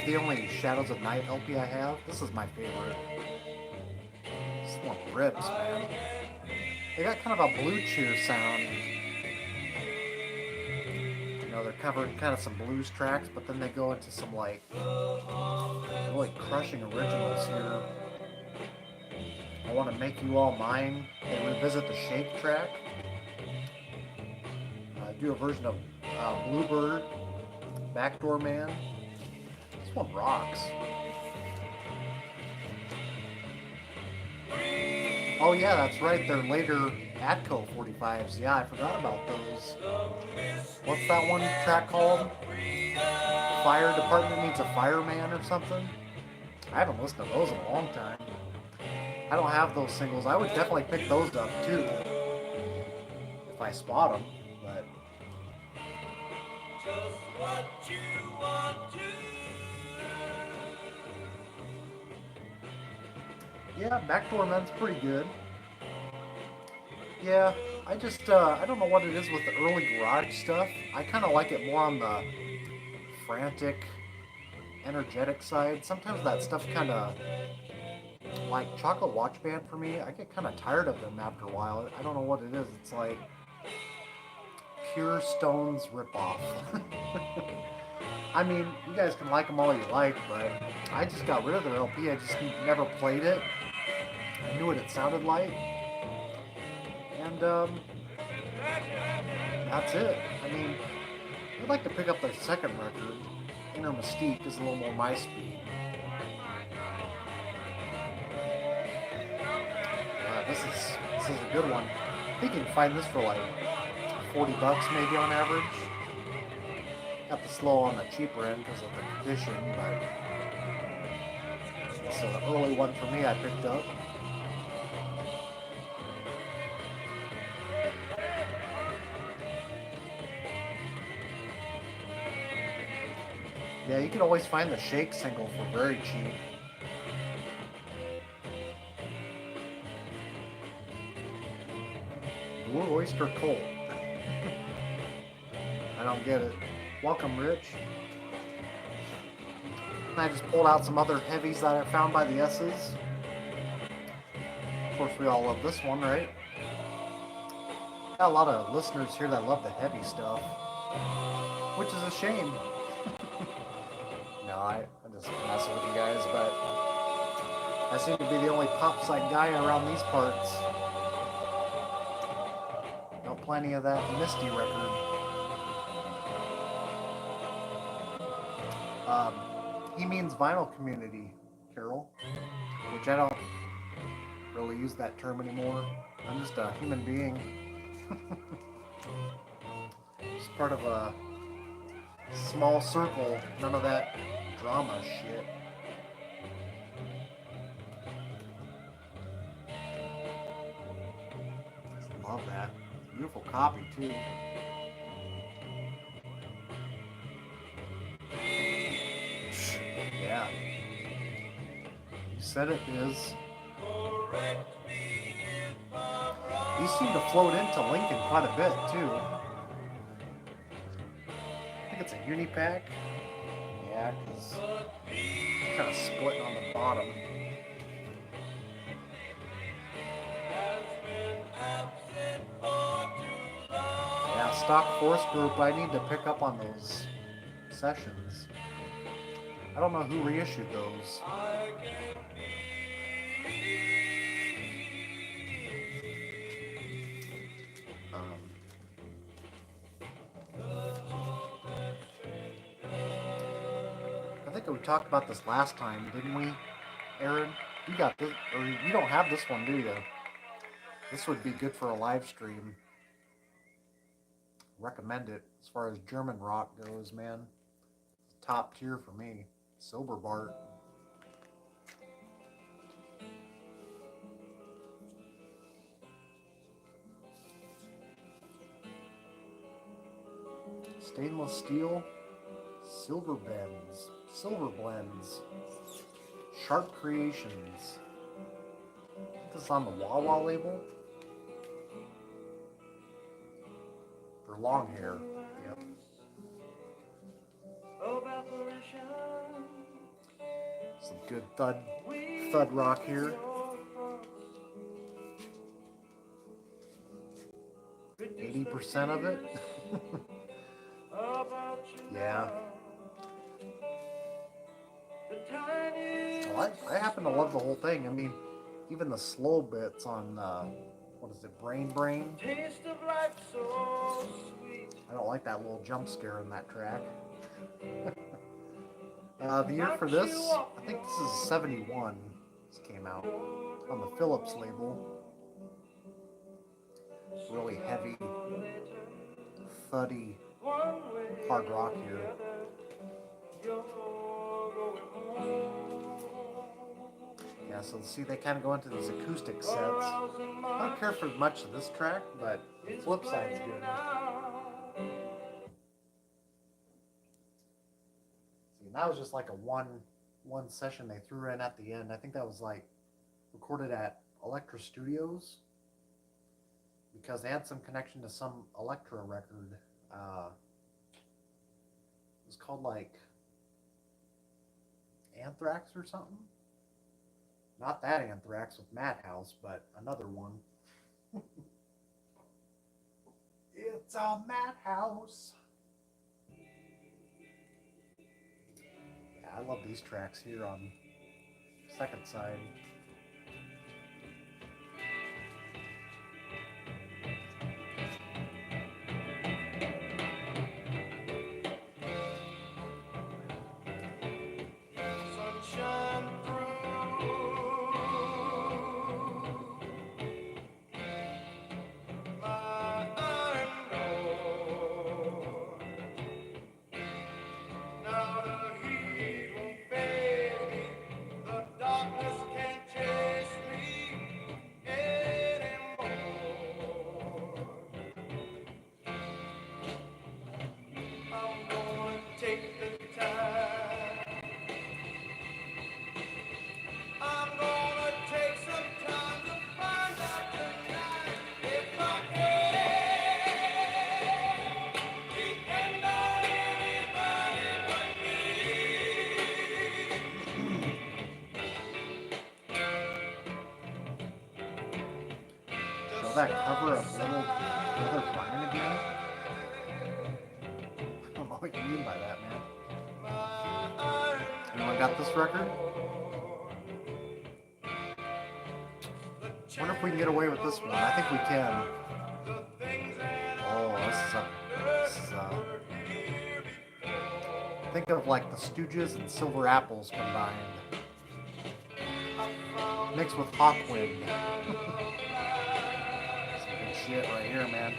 Speaker 1: the only Shadows of Night LP I have. This is my favorite. This one rips, man. They got kind of a Blue Cheer sound. You know, they're covering kind of some blues tracks, but then they go into some like really crushing originals here. I Want to Make You All Mine. They revisit the Shake track. Do a version of Bluebird, Backdoor Man. This one rocks. Oh yeah, that's right, they're later Atco 45s. Yeah, I forgot about those. What's that one track called? Fire Department Needs a Fireman or something? I haven't listened to those in a long time. I don't have those singles. I would definitely pick those up too. If I spot them, but...
Speaker 2: Just what you want to.
Speaker 1: Yeah, Backdoor Men's pretty good. Yeah, I just, I don't know what it is with the early garage stuff. I kind of like it more on the frantic, energetic side. Sometimes that stuff kind of, like Chocolate Watch Band for me, I get kind of tired of them after a while. I don't know what it is. It's like pure Stones ripoff. I mean, you guys can like them all you like, but I just got rid of their LP. I just never played it. I knew what it sounded like. And, that's it. I mean, I'd like to pick up their second record. Inner Mystique is a little more my speed. This is a good one. I think you can find this for like $40 maybe on average. Got the slow on the cheaper end because of the condition, but so the early one for me I picked up. Yeah, you can always find the Shake single for very cheap. Blue Oyster Cult. I don't get it. Welcome, Rich. I just pulled out some other heavies that I found by the S's. Of course, we all love this one, right? Got a lot of listeners here that love the heavy stuff, which is a shame. No, I'm just messing with you guys, but I seem to be the only pop psych guy around these parts. Got plenty of that Misty record. He means vinyl community, Carol, which I don't really use that term anymore. I'm just a human being. Just part of a small circle, none of that drama shit. Love that. Beautiful copy, too. Yeah. You said it is. These seem to float into Lincoln quite a bit, too. I think it's a Unipack. Yeah, because it's kind of splitting on the bottom. Yeah, Stock Force Group, I need to pick up on those sessions. I don't know who reissued those. I think we talked about this last time, didn't we, Aaron? You got this, or you don't have this one, do you? This would be good for a live stream. Recommend it as far as German rock goes, man. Top tier for me. Sober Bart. Stainless steel. Silver blends. Sharp Creations. I think this is on the Wawa label. For long hair. Yep.
Speaker 2: Of apparition
Speaker 1: Some good thud rock here. %of it. Yeah. Well, I happen to love the whole thing. I mean, even the slow bits on what is it, Brain? I don't like that little jump scare in that track. The year for this, I think this is 71. This came out on the Philips label. Really heavy, thuddy hard rock here. Yeah, so see, they kind of go into these acoustic sets. I don't care for much of this track, but the flip side's good. See, that was just like a one session they threw in at the end. I think that was like recorded at Elektra Studios because they had some connection to some Elektra record. It was called like Anthrax or something. Not that Anthrax with Madhouse, but another one. It's a Madhouse. Yeah, I love these tracks here on second side. That cover of Little Brian again? I don't know what you mean by that, man. Anyone got this record? Wonder if we can get away with this one. I think we can. Oh, this is think of like the Stooges and Silver Apples combined. Mixed with Hawkwind. Shit right here, man.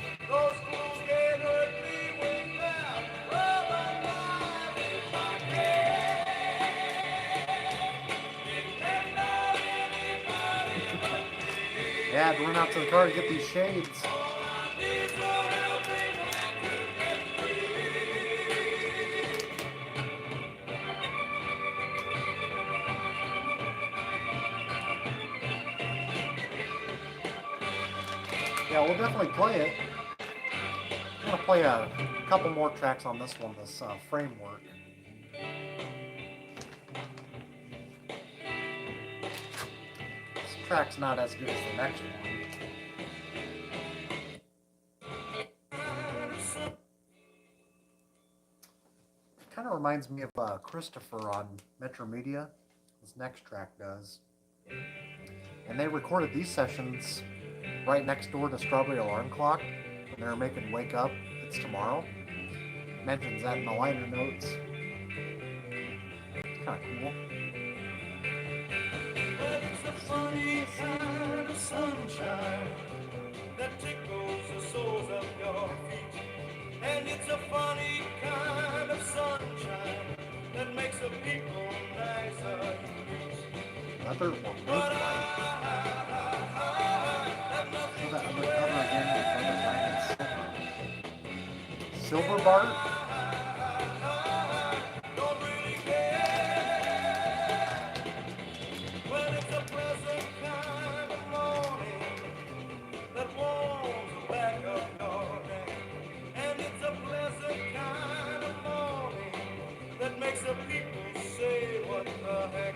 Speaker 1: Yeah, I'd run out to the car to get these shades. Yeah, we'll definitely play it. I'm going to play a couple more tracks on this one, this framework. This track's not as good as the next one. It kind of reminds me of Christopher on Metro Media. This next track does. And they recorded these sessions right next door to Strawberry Alarm Clock when they were making Wake Up, It's Tomorrow. Mentions that in the liner notes. It's kind of cool.
Speaker 2: It's a funny kind of sunshine that tickles the soles of your feet. And it's a funny kind of sunshine that makes the people nicer.
Speaker 1: Another one, Make Light. So that undercover again with Silver Bart.
Speaker 2: Don't really care. Well, it's a pleasant kind of morning that warms the back of your neck. And it's a pleasant kind of morning that makes the people say, what the heck.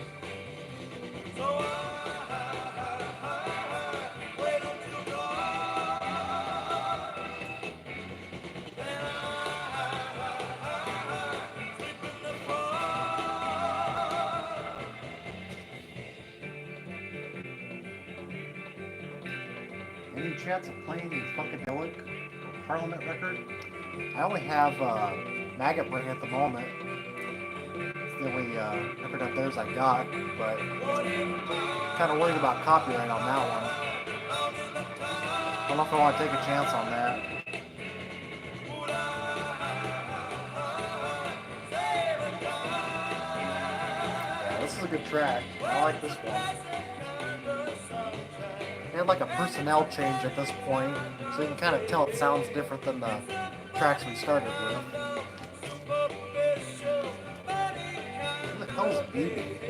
Speaker 1: any chance of playing the Funkadelic Parliament record? I only have Maggot Brain at the moment. It's the only record of theirs I got, but kind of worried about copyright on that one. I don't know if I want to take a chance on that. Yeah, this is a good track. I like this one. They had like a personnel change at this point, so you can kind of tell it sounds different than the tracks we started with. Who the hell is BB?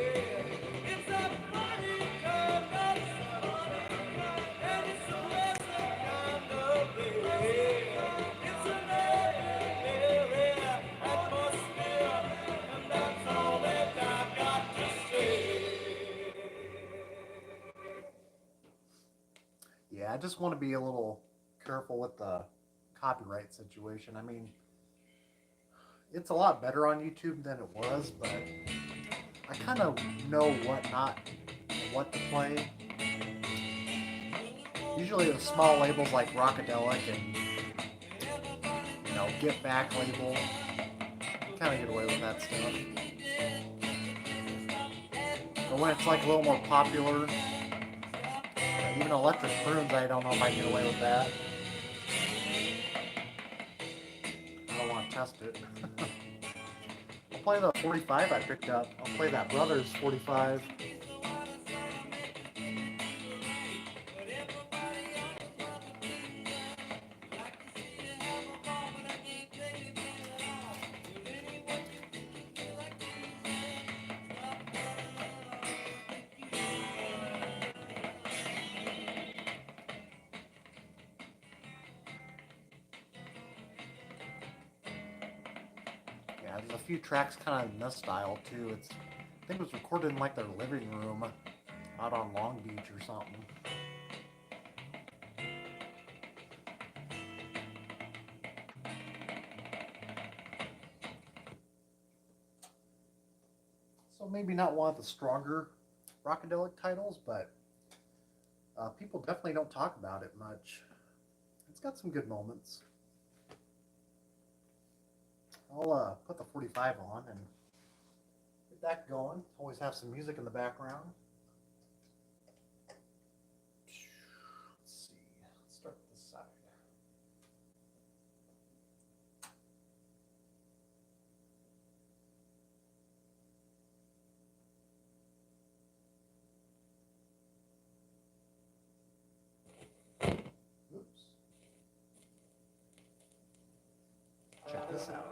Speaker 1: Yeah, I just want to be a little careful with the copyright situation. I mean, it's a lot better on YouTube than it was, but I kind of know what to play. Usually the small labels like Rockadelic and, Get Back label, kind of get away with that stuff. But when it's like a little more popular, even Electric Prunes, I don't know if I can get away with that. I don't want to test it. I'll play the 45 I picked up. I'll play that Brothers 45. Yeah, there's a few tracks kind of in this style too. I think it was recorded in like their living room out on Long Beach or something. So maybe not one of the stronger Rockadelic titles, but people definitely don't talk about it much. It's got some good moments. I'll put the 45 on and get that going. Always have some music in the background. Let's see. Let's start with this side. Oops. Check this out.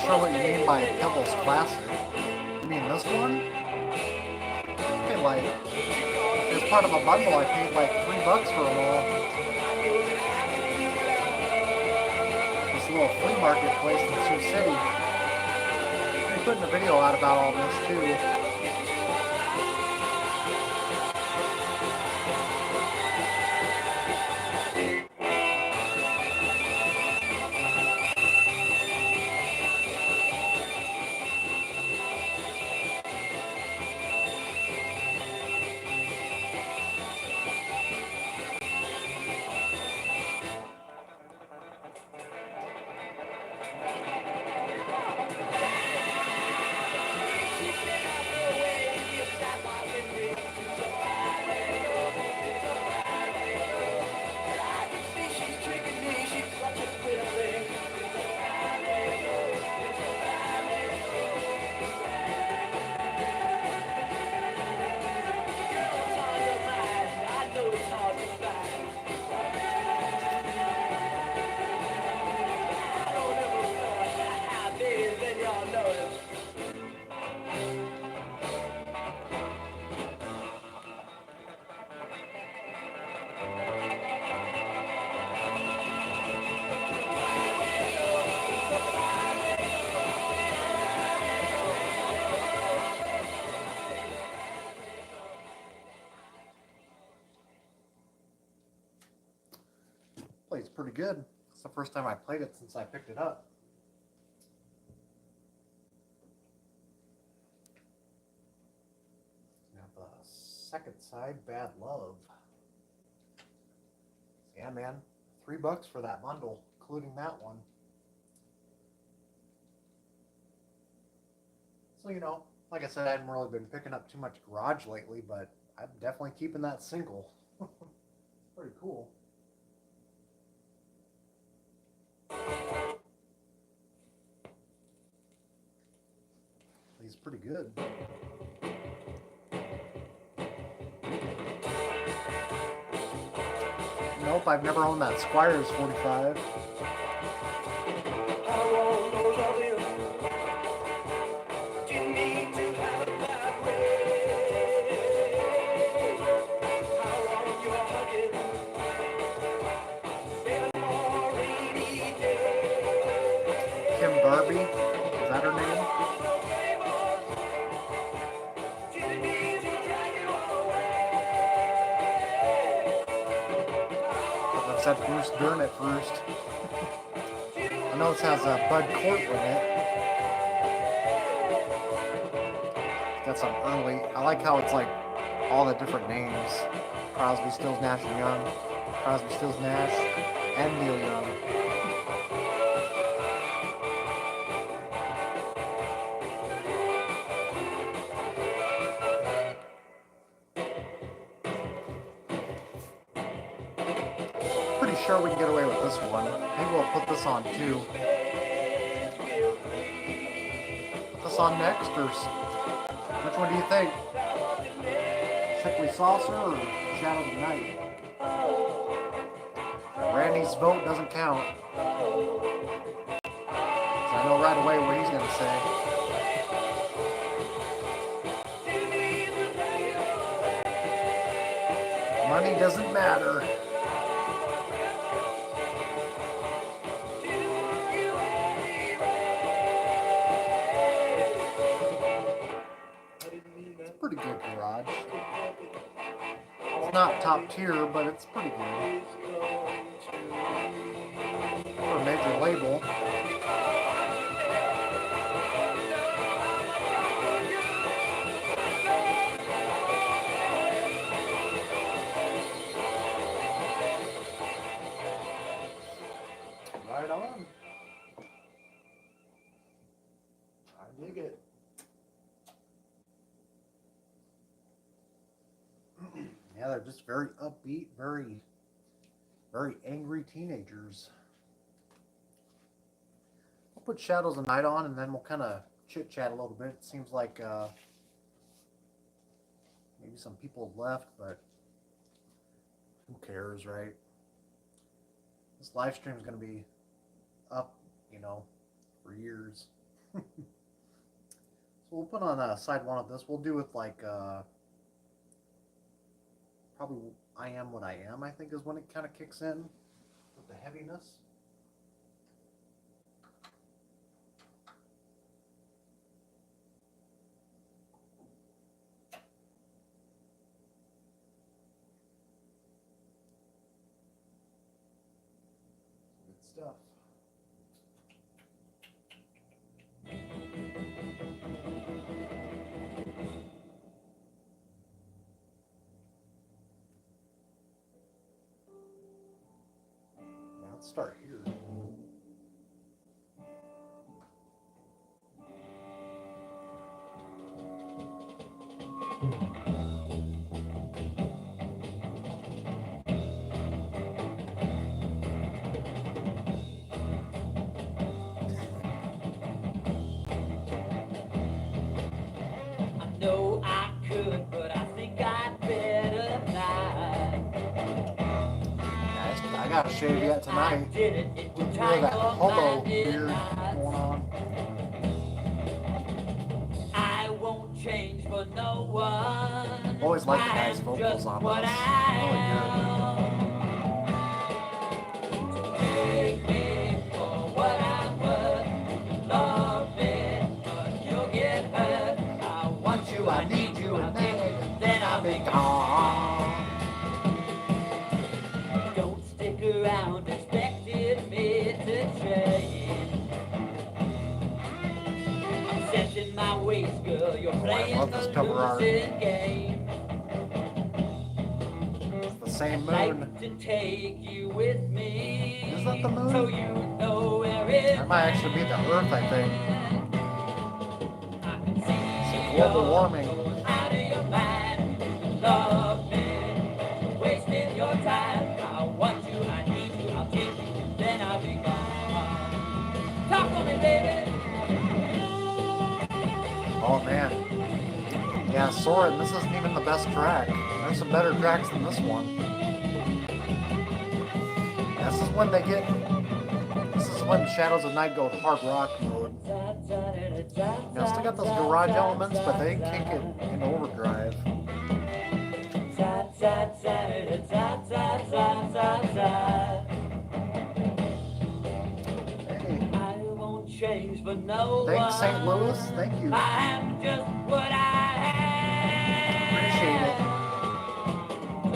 Speaker 1: Show what you mean by a Devil's Classic. You mean this one? I paid like, as part of a bundle, I paid like $3 for them all. This little flea market place in Sioux City. They're putting a video out about all this too. Plays pretty good. It's the first time I played it since I picked it up. Now the second side, Bad Love. Yeah, man, $3 for that bundle, including that one. So, you know, like I said, I haven't really been picking up too much garage lately, but I'm definitely keeping that single. Pretty cool. He's pretty good. Nope, I've never owned that Squire's 45. Barbie, is that her name? I said Bruce Dern at first. I know this has a Bud Cort in it. Got some early. I like how it's like all the different names: Crosby, Stills, Nash and Young, Crosby, Stills, Nash, and Neil Young. Sure we can get away with this one. Maybe we'll put this on too. Put this on next, or which one do you think? Sickly Saucer or Shadow of the Night? Randy's vote doesn't count. So I know right away what he's going to say. Money doesn't matter. Pretty good garage. It's not top tier, but it's pretty good. For a major label. Right on. I dig it. Yeah, they're just very upbeat, very angry teenagers. We'll put Shadows of Night on, and then we'll kind of chit-chat a little bit. It seems like maybe some people have left, but who cares, right? This live stream is going to be up, you know, for years. So we'll put on side one of this. We'll do with like... probably I Am What I Am, I think, is when it kind of kicks in with the heaviness. Good stuff. Let's start here.
Speaker 2: I know I could, but I think I'd better not.
Speaker 1: I gotta shave yet tonight. Look at that hobo beard going on.
Speaker 2: I won't change for no one.
Speaker 1: Always like the guy's vocals on this. Really good.
Speaker 2: Take me for what I'm worth. Love me, but you'll get hurt. I want you, I need you, I think, then I'll be gone. Don't stick around, it's ending game.
Speaker 1: It's the same
Speaker 2: I'd
Speaker 1: moon.
Speaker 2: like to take you with me.
Speaker 1: Is that the moon?
Speaker 2: So you know where it
Speaker 1: That might actually be the Earth, I think.
Speaker 2: I can see
Speaker 1: Global warming.
Speaker 2: out of your mind. Love me, wasting your time. I want you, I need you, I'll take you, then I'll be gone. Talk to me, baby.
Speaker 1: Oh man. Yeah, Saurin, this isn't even the best track. There's some better tracks than this one. This is when they get. This is when Shadows of Night go hard rock mode. Now, still got those garage elements, but they kick it in overdrive.
Speaker 2: Change, but no
Speaker 1: Thanks, St. Louis. Thank you.
Speaker 2: I'm just what I am.
Speaker 1: Appreciate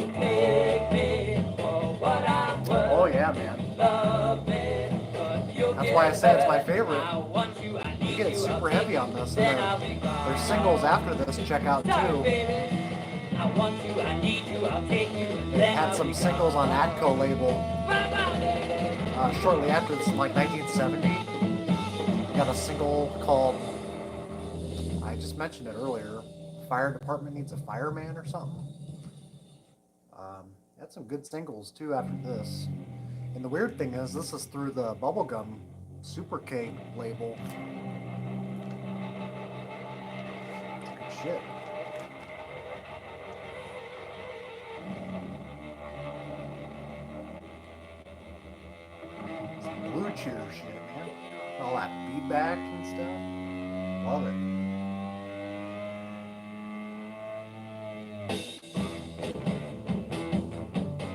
Speaker 1: it.
Speaker 2: Take me for what I'm worth.
Speaker 1: Oh yeah, man.
Speaker 2: Love me, but you'll
Speaker 1: That's
Speaker 2: get
Speaker 1: why I said it's my
Speaker 2: better.
Speaker 1: favorite.
Speaker 2: I want you, I need
Speaker 1: You get
Speaker 2: you,
Speaker 1: super
Speaker 2: I'll
Speaker 1: heavy
Speaker 2: take
Speaker 1: on
Speaker 2: you,
Speaker 1: this.
Speaker 2: then I'll be gone.
Speaker 1: There's singles after this. Check out
Speaker 2: Sorry,
Speaker 1: too.
Speaker 2: baby. I want you, I need you, I'll take you,
Speaker 1: They
Speaker 2: then
Speaker 1: had
Speaker 2: I'll
Speaker 1: some
Speaker 2: be
Speaker 1: singles on
Speaker 2: gone.
Speaker 1: Atco label shortly after this, in like 1970. We got a single called, I just mentioned it earlier, Fire Department Needs a Fireman or something. Had some good singles too after this. And the weird thing is, this is through the Bubblegum Super K label. Good shit. Some Blue Cheer shit, man. All that feedback and stuff. Love it.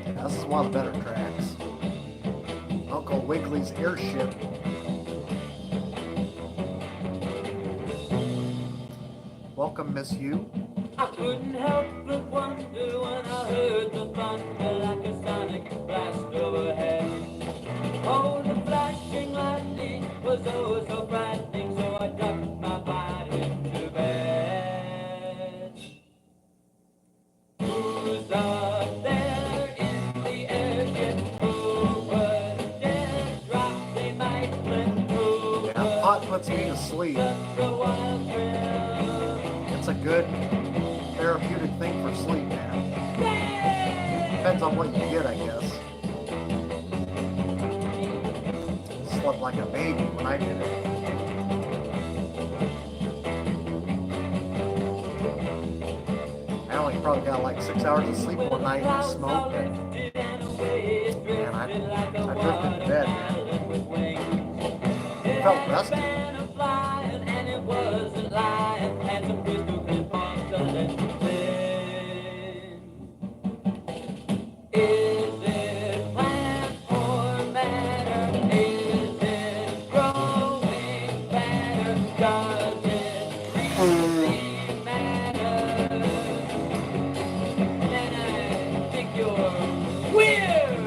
Speaker 1: Yeah, this is one of the better tracks. Uncle Wiggley's Airship. Welcome, Miss Hugh.
Speaker 2: I couldn't help but wonder when I heard the thunder like a sonic blast overhead. Oh, the flashing lightning was oh so frightening, so I ducked my body into bed. Who's up there in the airship? Who would dare drop? They might flip. Who
Speaker 1: Yeah, pot puts me to sleep.
Speaker 2: such a wild thrill?
Speaker 1: It's a good therapeutic thing for sleep, man. Depends on what you get, I guess. Slept like a baby when I did it. I only probably got like 6 hours of sleep one night and smoked, and I drifted to bed, man. Felt rested.
Speaker 2: And it wasn't lying, and some crystal clear palms to let you in. Is it plant or matter? Is it growing better? Does it really matter? And I think you're weird.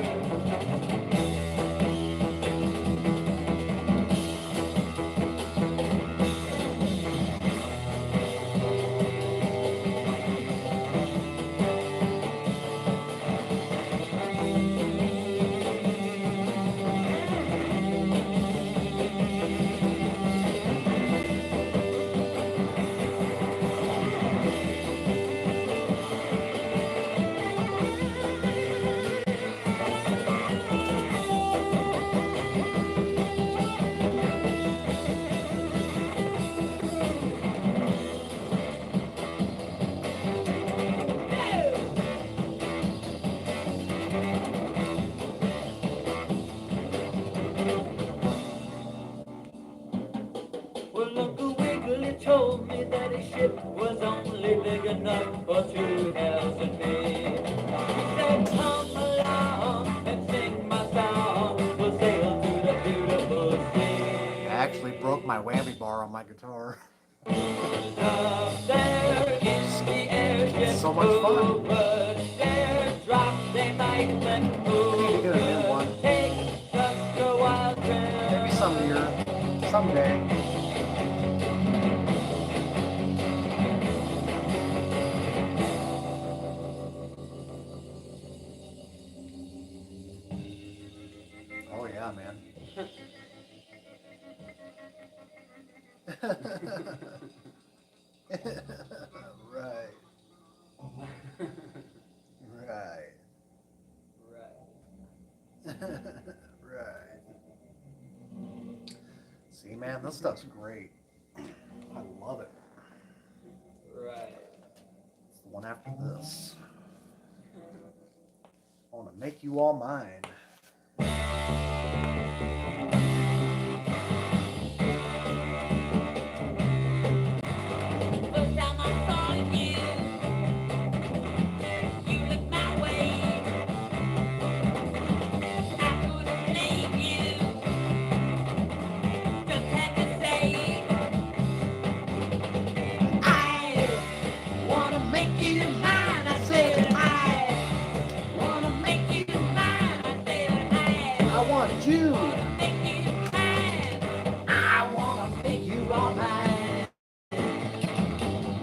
Speaker 2: Well, Uncle Wiggily told me that his ship was only big enough for two hells and me. He said, come along and sing my song. We'll sail to the beautiful sea.
Speaker 1: I actually broke my whammy bar on my guitar.
Speaker 2: Up there in the airship,
Speaker 1: So much fun.
Speaker 2: who would dare drop? They might let
Speaker 1: I need to get a new one.
Speaker 2: take just a wild thrill.
Speaker 1: Maybe some year, someday. Yeah, man. Right. Right. Right. See, man, this stuff's great. I love it.
Speaker 2: Right.
Speaker 1: It's the one after this. I want to make you all mine.
Speaker 2: First time I saw you, you looked my way. I couldn't leave you, just had to say, I wanna make you mine. I said, I wanna make you mine. I said,
Speaker 1: I want you.
Speaker 2: wanna make you mine. I wanna make you all mine.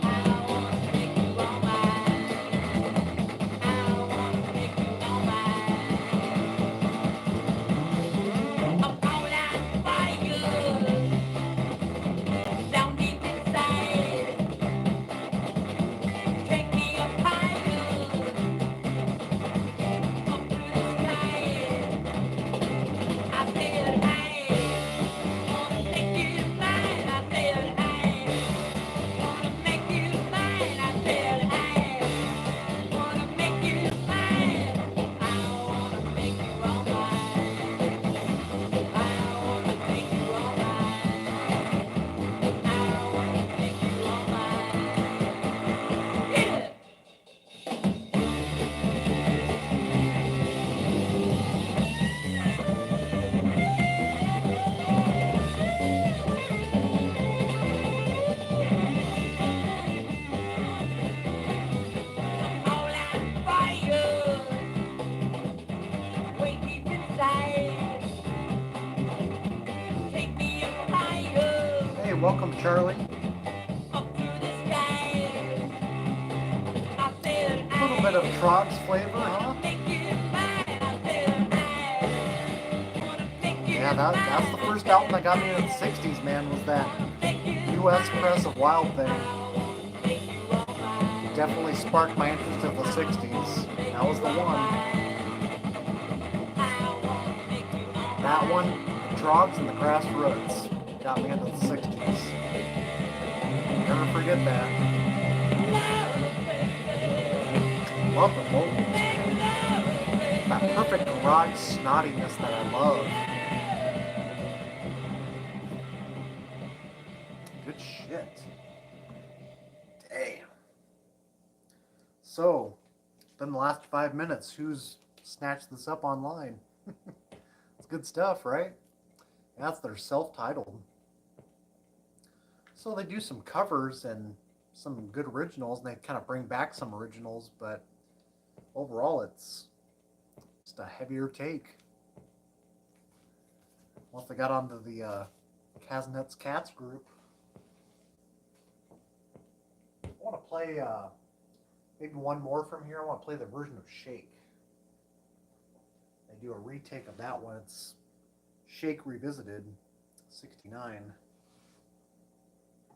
Speaker 2: I wanna make you all mine. I wanna make you all mine. I'm all out fire, down deep inside. Take me up higher, up to the sky. I said I wanna make you mine. I said I wanna make you mine. I said I wanna make you mine. I wanna make you all mine. I wanna make you all mine. I wanna make you all mine. Yeah. All out fire, way deep inside. Take me up higher,
Speaker 1: Hey, welcome, Charlie.
Speaker 2: up to the sky. I said
Speaker 1: A little bit of Trog's flavor, huh?
Speaker 2: make you mine. I said I wanna make you
Speaker 1: Yeah, that's the first album that got me into the 60s, man, was that U.S. Press of Wild Thing. Definitely sparked my interest of the 60s. That was the one. That one, the Trogs and the Grassroots got me into the 60s. Never forget that. Love the vocals. That perfect garage snottiness that I love. Good shit. Damn. So, in the last 5 minutes, who's snatched this up online? It's good stuff, right? That's their self-titled. So they do some covers and some good originals, and they kind of bring back some originals, but overall it's just a heavier take. Once they got onto the Kaznet's Cats group. I want to play maybe one more from here. I want to play the version of Shake. They do a retake of that one. It's Shake Revisited, 69.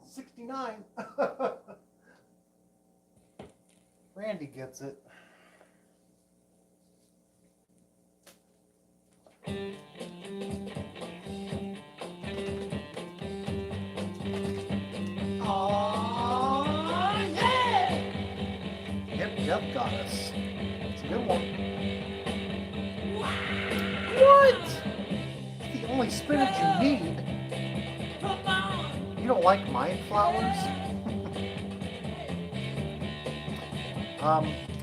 Speaker 1: 69! Randy gets it.
Speaker 2: Oh, yeah!
Speaker 1: Yep, got us. It's a good one. What? It's the only spinach you need.
Speaker 2: Come on!
Speaker 1: You don't like Mind Flowers?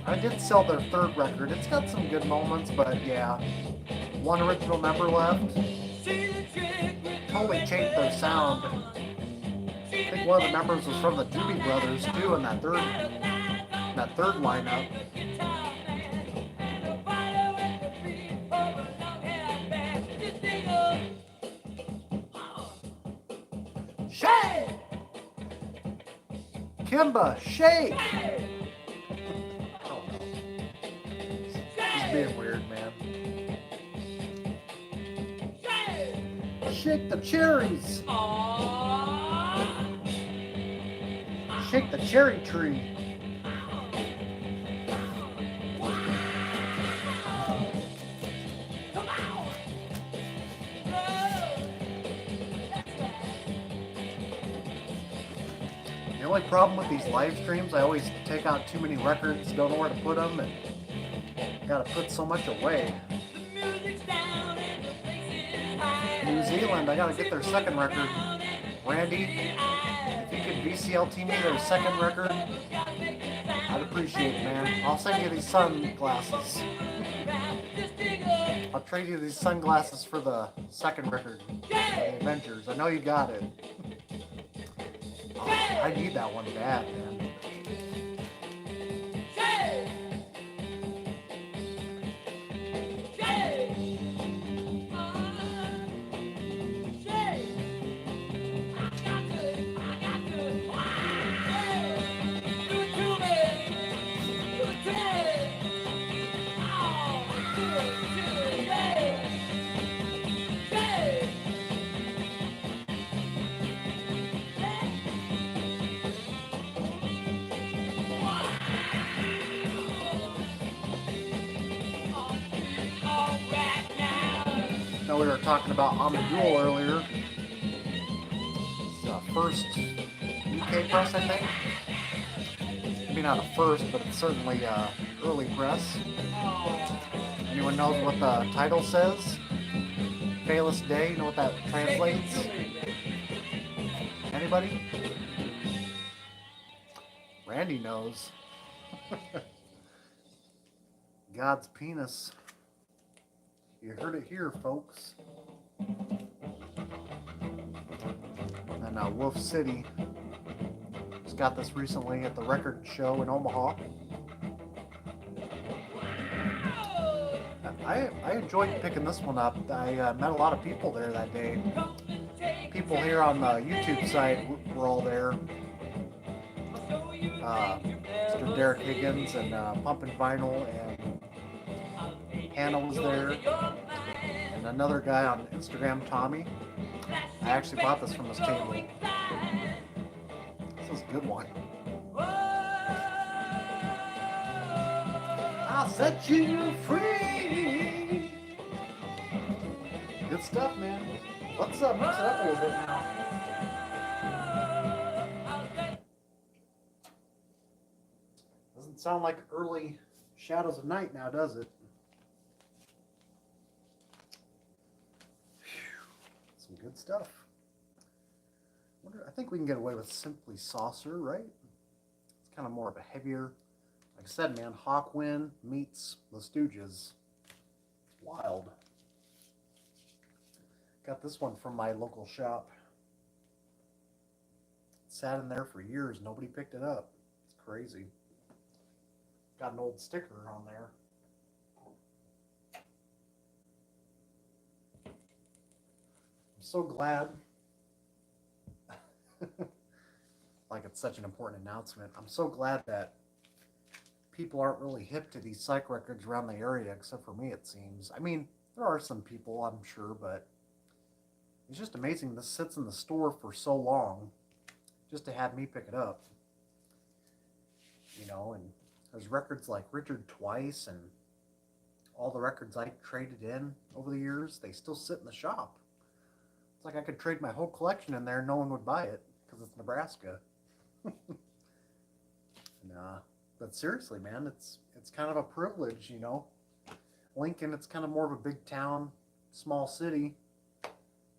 Speaker 1: I did sell their third record. It's got some good moments, but yeah. One original member left. Totally changed their sound. I think one of the members was from the Doobie Brothers too in that third lineup. Shake! Kimba, shake! He's being weird, man. Shake the cherries. Shake the cherry tree. The only problem with these live streams, I always take out too many records, don't know where to put them, and gotta put so much away. New Zealand, I gotta get their second record. Randy, if you could VCLT me their second record, I'd appreciate it, man. I'll send you these sunglasses. I'll trade you these sunglasses for the second record, the Avengers. I know you got it. Oh, I need that one bad, man. We were talking about Almond Brothers earlier. It's the first UK press, I think. Maybe not a first, but it's certainly early press. Anyone knows what the title says? Failess Day, you know what that translates? Anybody? Randy knows. God's penis. You heard it here, folks. And Wolf City just got this recently at the record show in Omaha. I enjoyed picking this one up. I met a lot of people there that day. People here on the YouTube side were all there. Mr. Derek Higgins and Pumpin' Vinyl and Hannah was there, and another guy on Instagram, Tommy. I actually bought this from his table. This is a good one. I'll set you free. Good stuff, man. Let's mix it up a little bit now. Doesn't sound like early Shadows of Night now, does it? Some good stuff. I think we can get away with Simply Saucer, right? It's kind of more of a heavier, like I said, man, Hawkwind meets the Stooges. Wild. Got this one from my local shop. It sat in there for years. Nobody picked it up. It's crazy. Got an old sticker on there. I'm so glad. Like it's such an important announcement. I'm so glad that people aren't really hip to these psych records around the area, except for me, it seems. I mean, there are some people, I'm sure, but it's just amazing this sits in the store for so long just to have me pick it up. You know, and there's records like Richard Twice and all the records I traded in over the years, they still sit in the shop. It's like I could trade my whole collection in there and no one would buy it because it's Nebraska. But seriously, man, it's kind of a privilege, you know. Lincoln, it's kind of more of a big town, small city.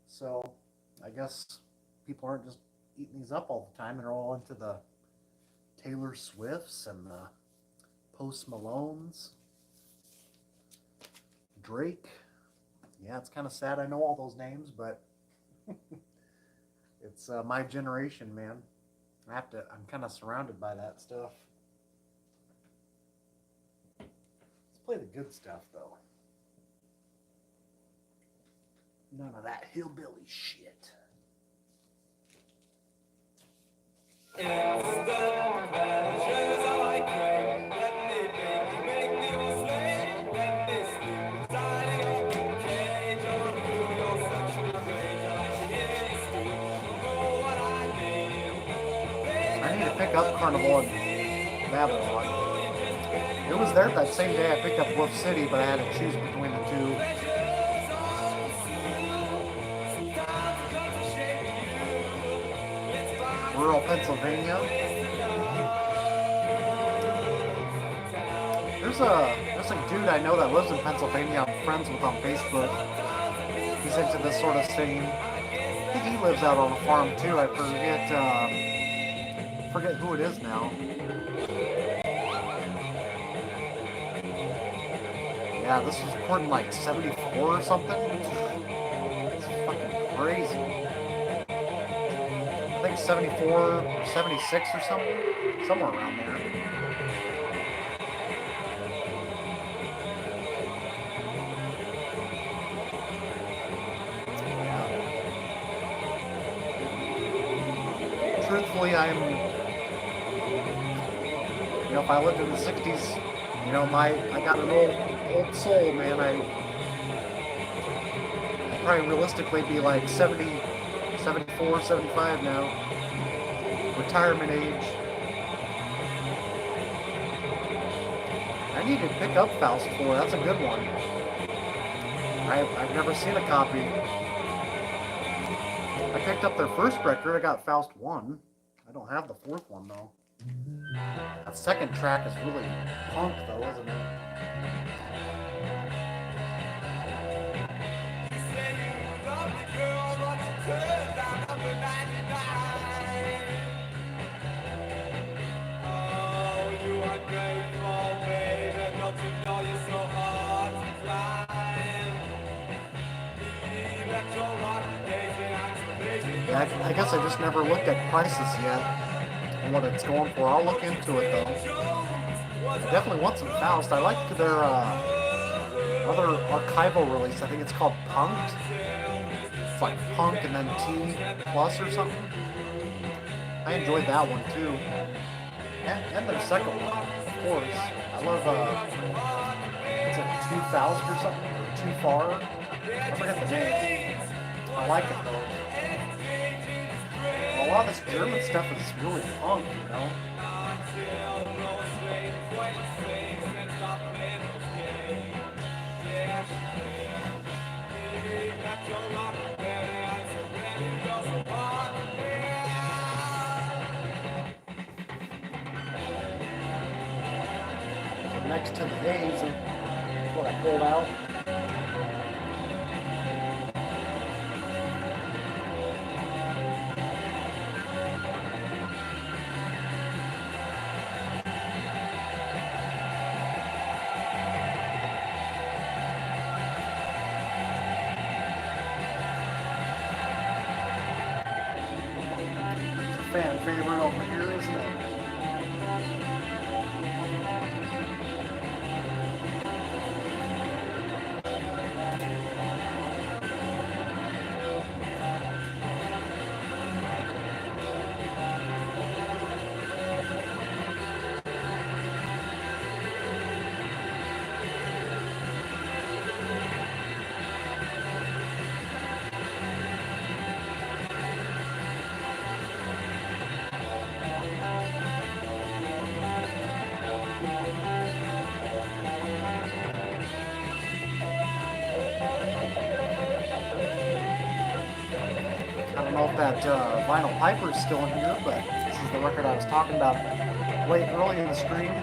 Speaker 1: So I guess people aren't just eating these up all the time. They're all into the Taylor Swifts and the Post Malones. Drake. Yeah, it's kind of sad I know all those names, but it's my generation, man. I'm kind of surrounded by that stuff. Let's play the good stuff, though. None of that hillbilly shit. pick up Carnival in Babylon. It was there that same day I picked up Wolf City, but I had to choose between the two. Rural Pennsylvania. There's a dude I know that lives in Pennsylvania. I'm friends with on Facebook. He's into this sort of thing. I think he lives out on a farm too. I forget who it is now. Yeah, this was recorded in like 74 or something. It's fucking crazy. I think 74 or 76 or something. Somewhere around there. Truthfully, if I lived in the 60s, I got an old soul, man. I'd probably realistically be like 70, 74, 75 now. Retirement age. I need to pick up Faust 4. That's a good one. I've never seen a copy. I picked up their first record. I got Faust 1. I don't have the fourth one, though. That second track is really punk, though, isn't it? I guess I just never looked at prices yet and what it's going for. I'll look into it though. I definitely want some Faust. I like their other archival release. I think it's called Punked. It's like Punk and then T plus or something. I enjoyed that one too. And their second one, of course. I love is it 2000 or something? Or Too Far? I forget the name. I like it though. A lot of this German stuff is really punk, Next to the Haze is what I pulled out. Fan favorite over here, isn't it? That Vinyl Piper's still in here, but this is the record I was talking about early in the stream.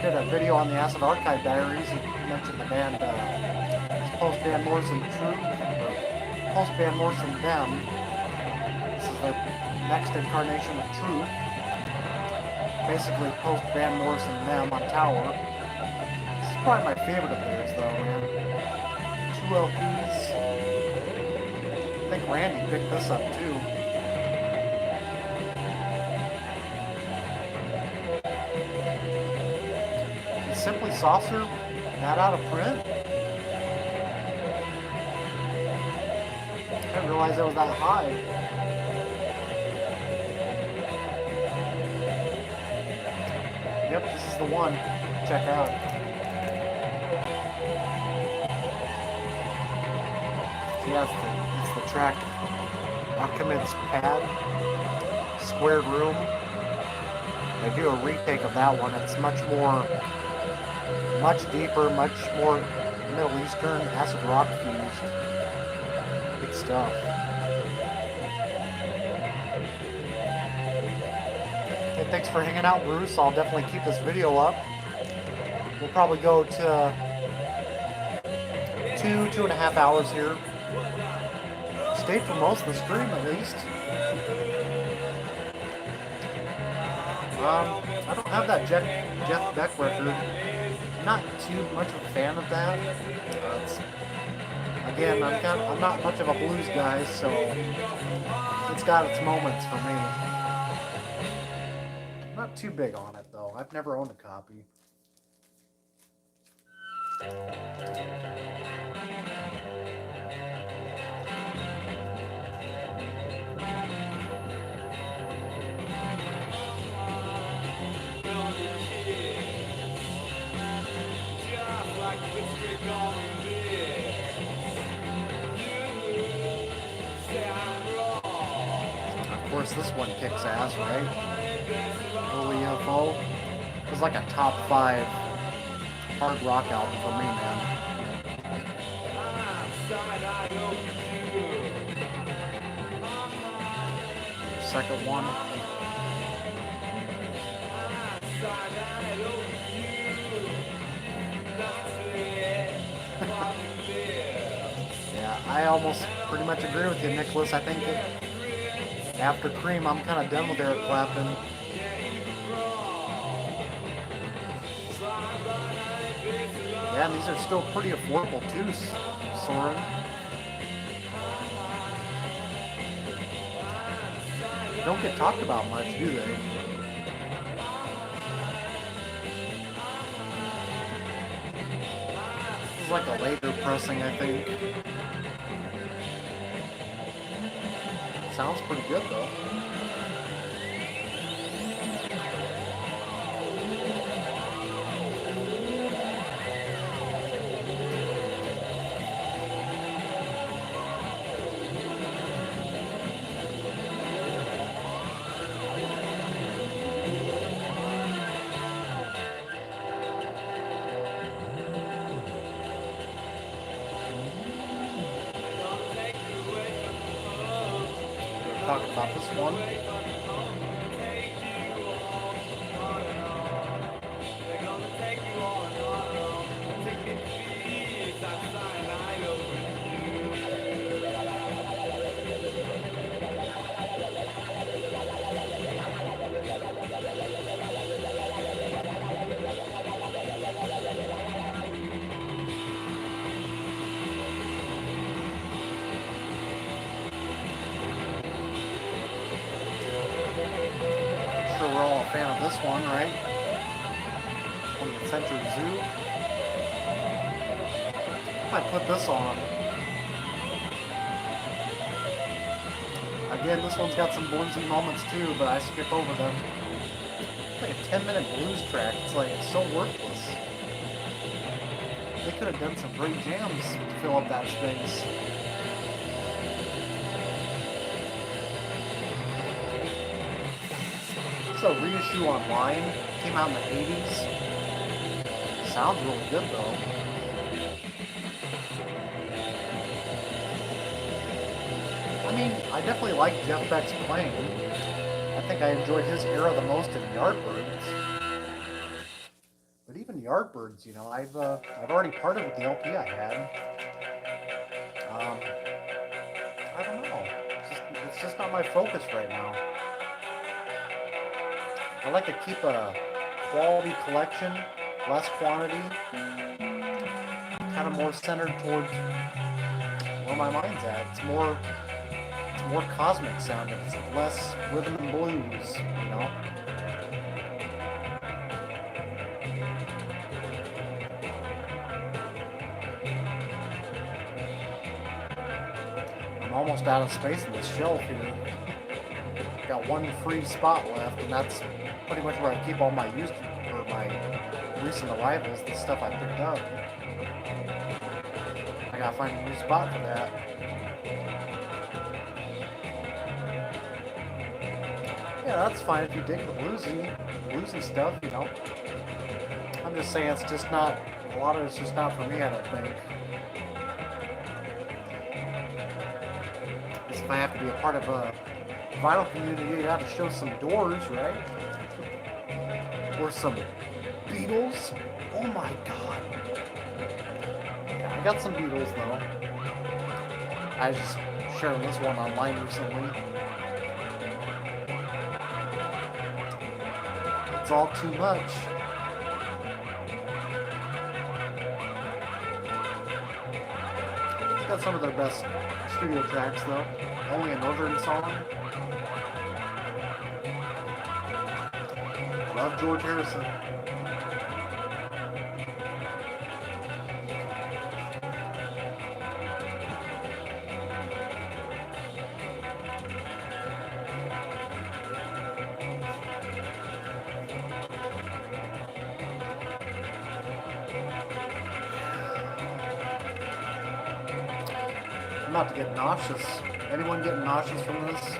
Speaker 1: Did a video on the Acid Archive Diaries and mentioned the band post-band Morrison Truth, or post-band Morrison Them. This is the next incarnation of Truth. Basically post-band Morrison Them on Tower. This is probably my favorite of theirs though, man. 2 LPs. I think Randy picked this up too. Is Simply Saucer not out of print? I didn't realize it was that high. Yep, this is the one. Check out. Yes, it's the track Achimed's Pad, Squared Room. they do a retake of that one. It's much deeper, much more Middle Eastern, acid rock fused. Good stuff. Hey, thanks for hanging out, Bruce. I'll definitely keep this video up. We'll probably go to 2.5 hours here. Stayed for most of the stream, at least. I don't have that Jeff Beck record. Not too much of a fan of that. Again, I'm not much of a blues guy, so it's got its moments for me. Not too big on it though. I've never owned a copy. Of course, this one kicks ass, right? Willie UFO. It was like a top 5 hard rock album for me, man. Second one. Yeah, I almost pretty much agree with you, Nicholas. I think that after Cream, I'm kind of done with Eric Clapton. Yeah, and these are still pretty affordable too, Saurin. They don't get talked about much, do they? This is like a later pressing, I think. Sounds pretty good though. Talk about this one. We're all a fan of this one, right? From the Century Zoo. I put this on. Again, this one's got some bluesy moments too, but I skip over them. It's like a 10-minute blues track. It's like, it's so worthless. They could have done some great jams to fill up that space. A reissue online, came out in the 80s. Sounds really good though. I mean, I definitely like Jeff Beck's playing. I think I enjoyed his era the most in Yardbirds. But even Yardbirds, you know, I've already parted with the LP I had. I don't know. It's just not my focus right now. I like to keep a quality collection, less quantity, kind of more centered towards where my mind's at. It's more cosmic sounding. It's less rhythm and blues, you know. I'm almost out of space in this shelf here. Got one free spot left, and that's pretty much where I keep all my my recent arrivals, the stuff I picked up. I gotta find a new spot for that. Yeah, that's fine if you dig the bluesy. bluesy stuff, you know. I'm just saying it's just not, a lot of it's just not for me, I don't think. If I have to be a part of a vinyl community, I have to show some Doors, right? Or some Beatles. Oh my god. Yeah, I got some Beatles though. I was just sharing this one online recently. It's all too much. It's got some of their best studio tracks though. Only a Northern song. Love George Harrison. I'm about to get nauseous. Anyone getting nauseous from this?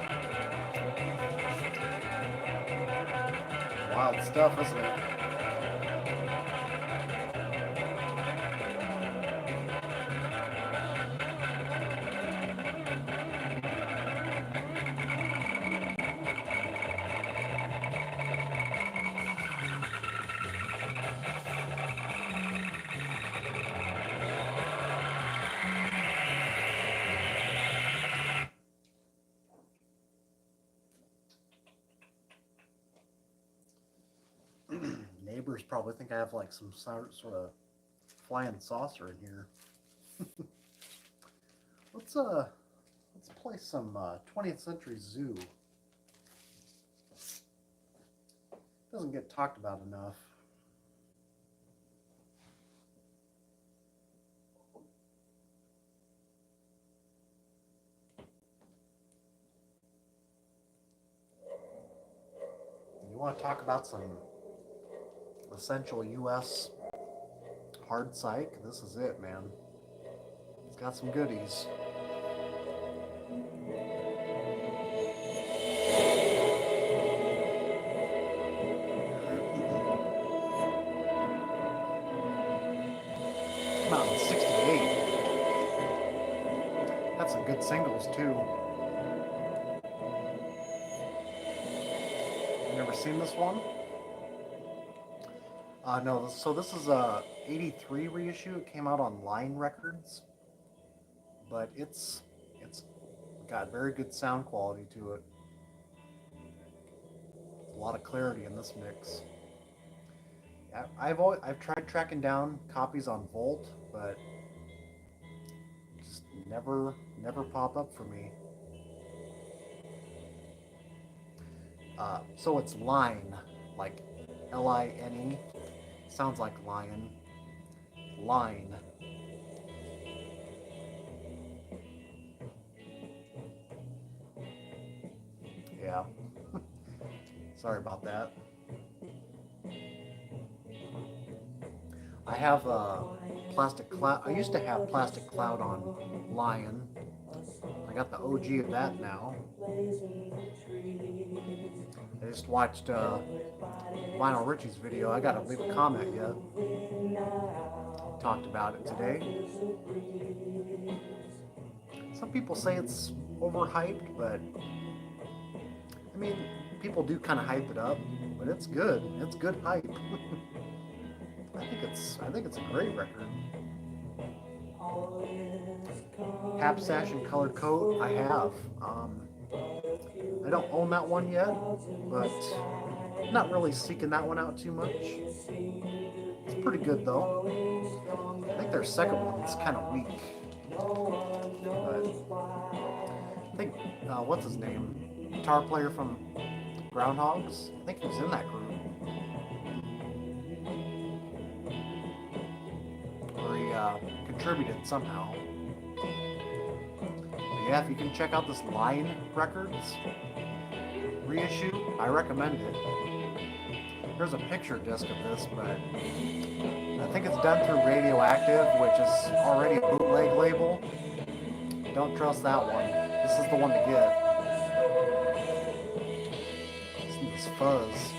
Speaker 1: Wild stuff, isn't it? Neighbors probably think I have like some sort of flying saucer in here. Let's play some 20th Century Zoo. Doesn't get talked about enough. You want to talk about some essential U.S. hard psych? This is it, man. It's got some goodies. Came out in '68. That's some good singles too. You never seen this one? No, so this is a '83 reissue. It came out on Line Records, but it's got very good sound quality to it. A lot of clarity in this mix. I've tried tracking down copies on Volt, but just never pop up for me. So it's Line, like Line. Sounds like lion. Line. Yeah. Sorry about that. I have Plastic Cloud. I used to have Plastic Cloud on Lion. I got the OG of that now. I just watched Lionel Richie's video. I gotta leave a comment yet. Talked about it today. Some people say it's overhyped, but I mean, people do kind of hype it up, but it's good. It's good hype. I think it's a great record. Hapsash and Colored Coat, I have. I don't own that one yet, but I'm not really seeking that one out too much. It's pretty good though. I think their second one's kind of weak. But I think, what's his name? Guitar player from Groundhogs? I think he was in that group. Or he contributed somehow. Yeah, if you can check out this Line Records reissue, I recommend it. There's a picture disc of this, but I think it's done through Radioactive, which is already a bootleg label. Don't trust that one. This is the one to get. Listen to this fuzz.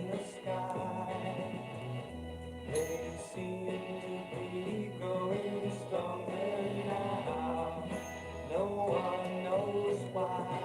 Speaker 2: in the sky. They seem to be growing stronger now. No one knows why.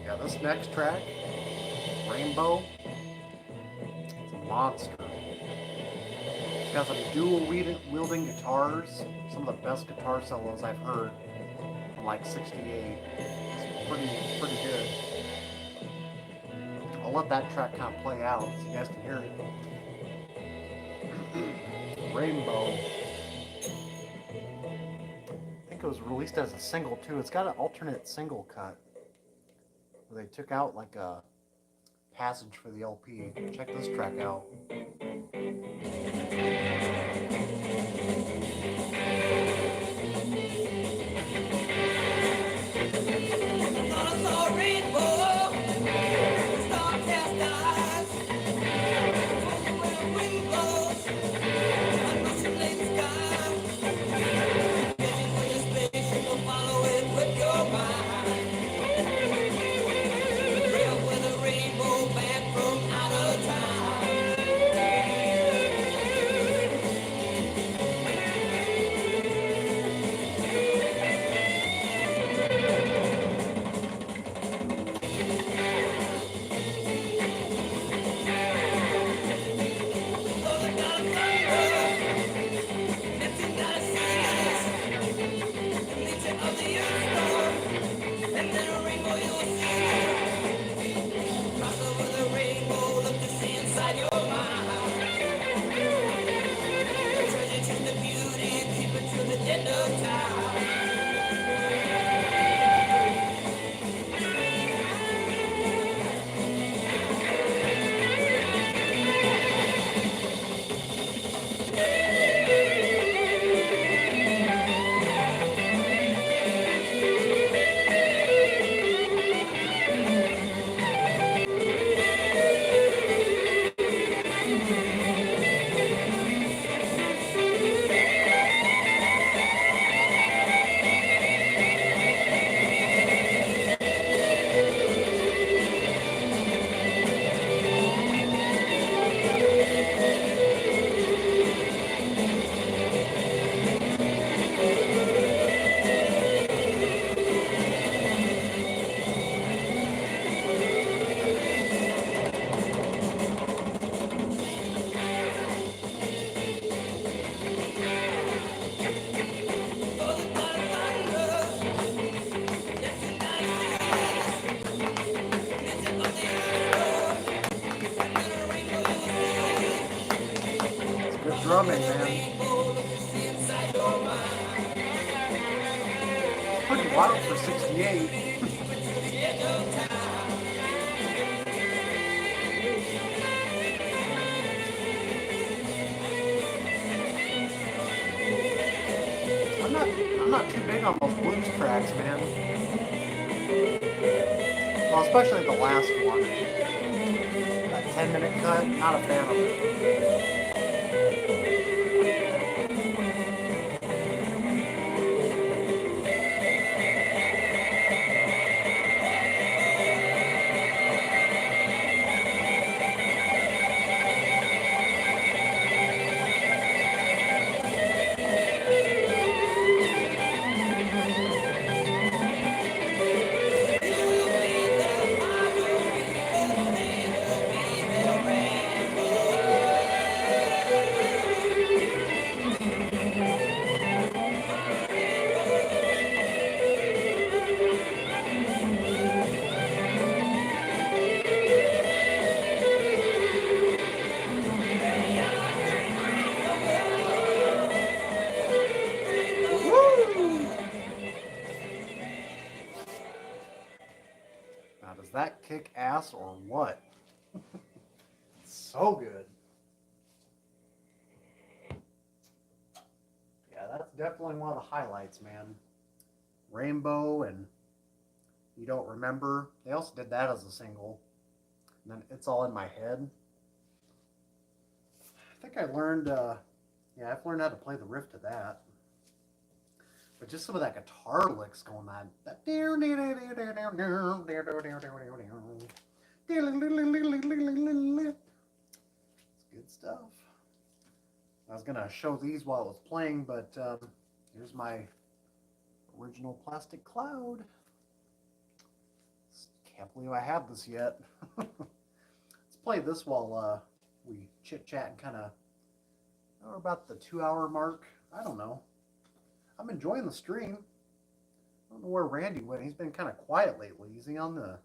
Speaker 1: Yeah, this next track, Rainbow, it's a monster. It's got some dual wielding guitars, some of the best guitar solos I've heard from like '68. It's pretty good. I'll let that track kind of play out so you guys can hear it. Rainbow. I think it was released as a single too. It's got an alternate single cut where they took out like a passage for the LP. Check this track out. Drumming, man. Pretty wild for '68. I'm not too big on those blues tracks, man. Well, especially the last one. That 10-minute cut, not a fan of it. Does that kick ass or what? So good. Yeah, that's definitely one of the highlights, man. Rainbow, and You Don't Remember. They also did that as a single. And then It's All in My Head. I think I learned, yeah, I've learned how to play the riff to that. But just some of that guitar licks going on. It's good stuff. I was going to show these while it was playing, but here's my original plastic cloud. Can't believe I have this yet. Let's play this while we chit-chat and kind of, we're about the 2-hour mark. I don't know. I'm enjoying the stream. I don't know where Randy went. He's been kind of quiet lately. Is he on the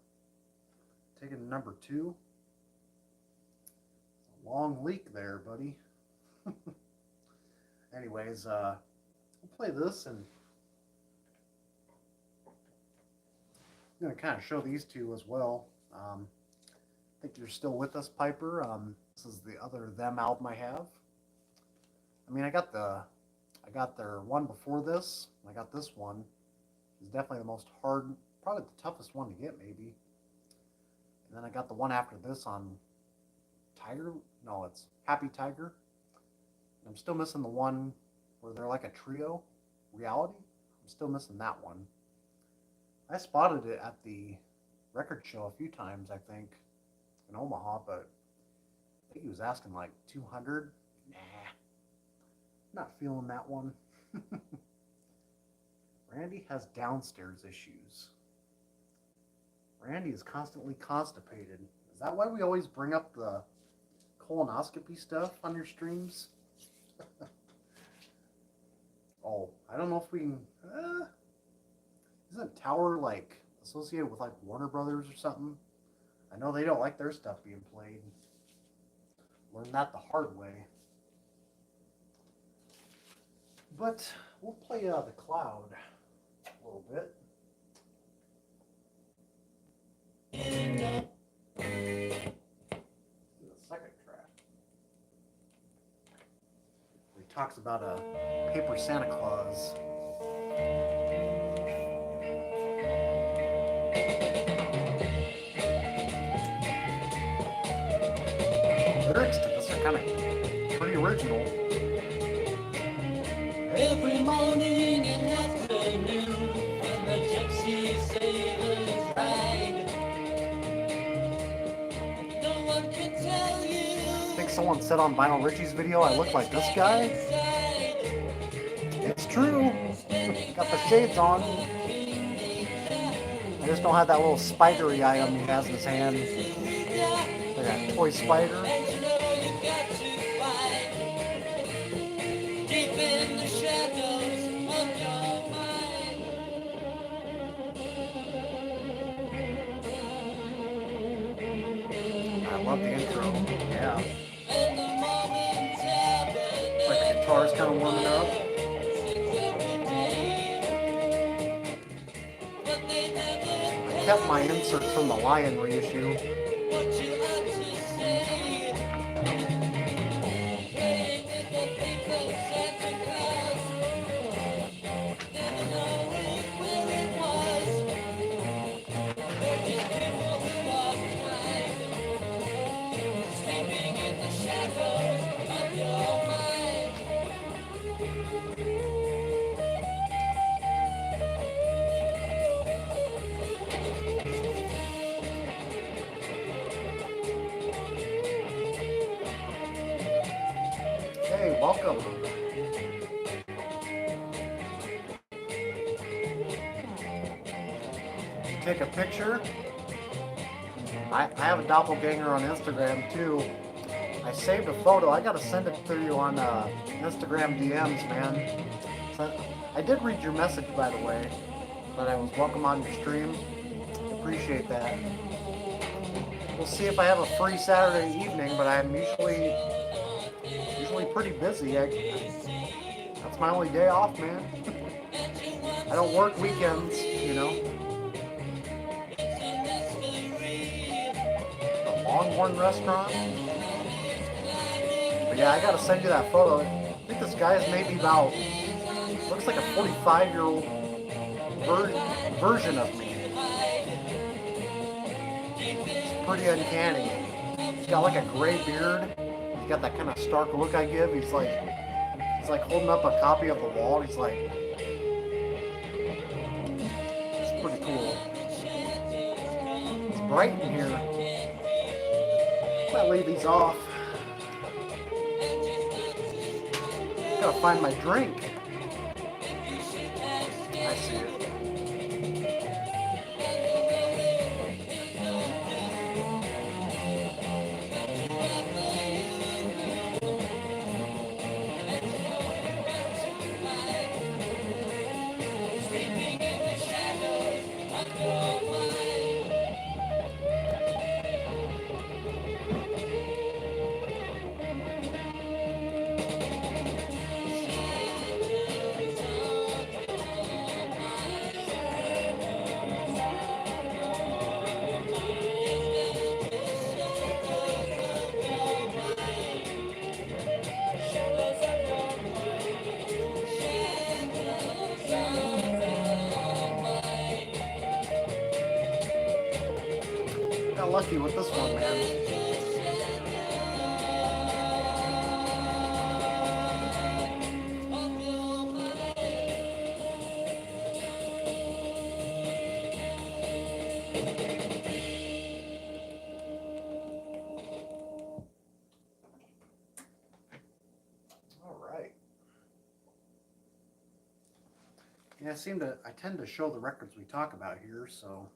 Speaker 1: taking number 2? A long leak there, buddy. Anyways, we'll play this, and I'm going to kind of show these two as well. I think you're still with us, Piper. This is the other Them album I have. I mean, I got their one before this. I got this one. It's definitely the most hard, probably the toughest one to get, maybe. And then I got the one after this on Tiger. No, it's Happy Tiger. And I'm still missing the one where they're like a trio, Reality. I'm still missing that one. I spotted it at the record show a few times, I think, in Omaha, but I think he was asking like 200. Nah, not feeling that one. Randy has downstairs issues. Randy is constantly constipated. Is that why we always bring up the colonoscopy stuff on your streams? Oh, I don't know if we can... Isn't Tower like associated with like Warner Brothers or something? I know they don't like their stuff being played. Learned that the hard way. But we'll play The Cloud a little bit. The second track. He talks about a paper Santa Claus. Lyrics to this are kind of pretty original.
Speaker 2: Every morning and afternoon, when the gypsy sailors ride, no one can tell you.
Speaker 1: I think someone said on Vinyl Richie's video I look like this guy. It's true. Got the shades on. I just don't have that little spidery item he has in his hand. Like that toy spider. I love the intro. Yeah. Like the guitar's kind of warming up. I kept my inserts from the Lion reissue. Hey, welcome. Take a picture. I have a doppelganger on Instagram too. I saved a photo. I gotta send it to you on Instagram DMs, man. So, I did read your message, by the way, but I was welcome on your stream. Appreciate that. We'll see if I have a free Saturday evening, but I'm usually pretty busy. That's my only day off, man. I don't work weekends, you know. The Longhorn restaurant. But yeah, I gotta send you that photo. I think this guy is maybe about, looks like a 45-year-old version of me. pretty uncanny. He's got like a gray beard. He's got that kind of stark look I give. He's like holding up a copy of the wall. He's like, it's pretty cool. It's bright in here. I'll leave these off. Gotta find my drink. I see it. Got lucky with this one, man. All right. Yeah, I tend to show the records we talk about here, so.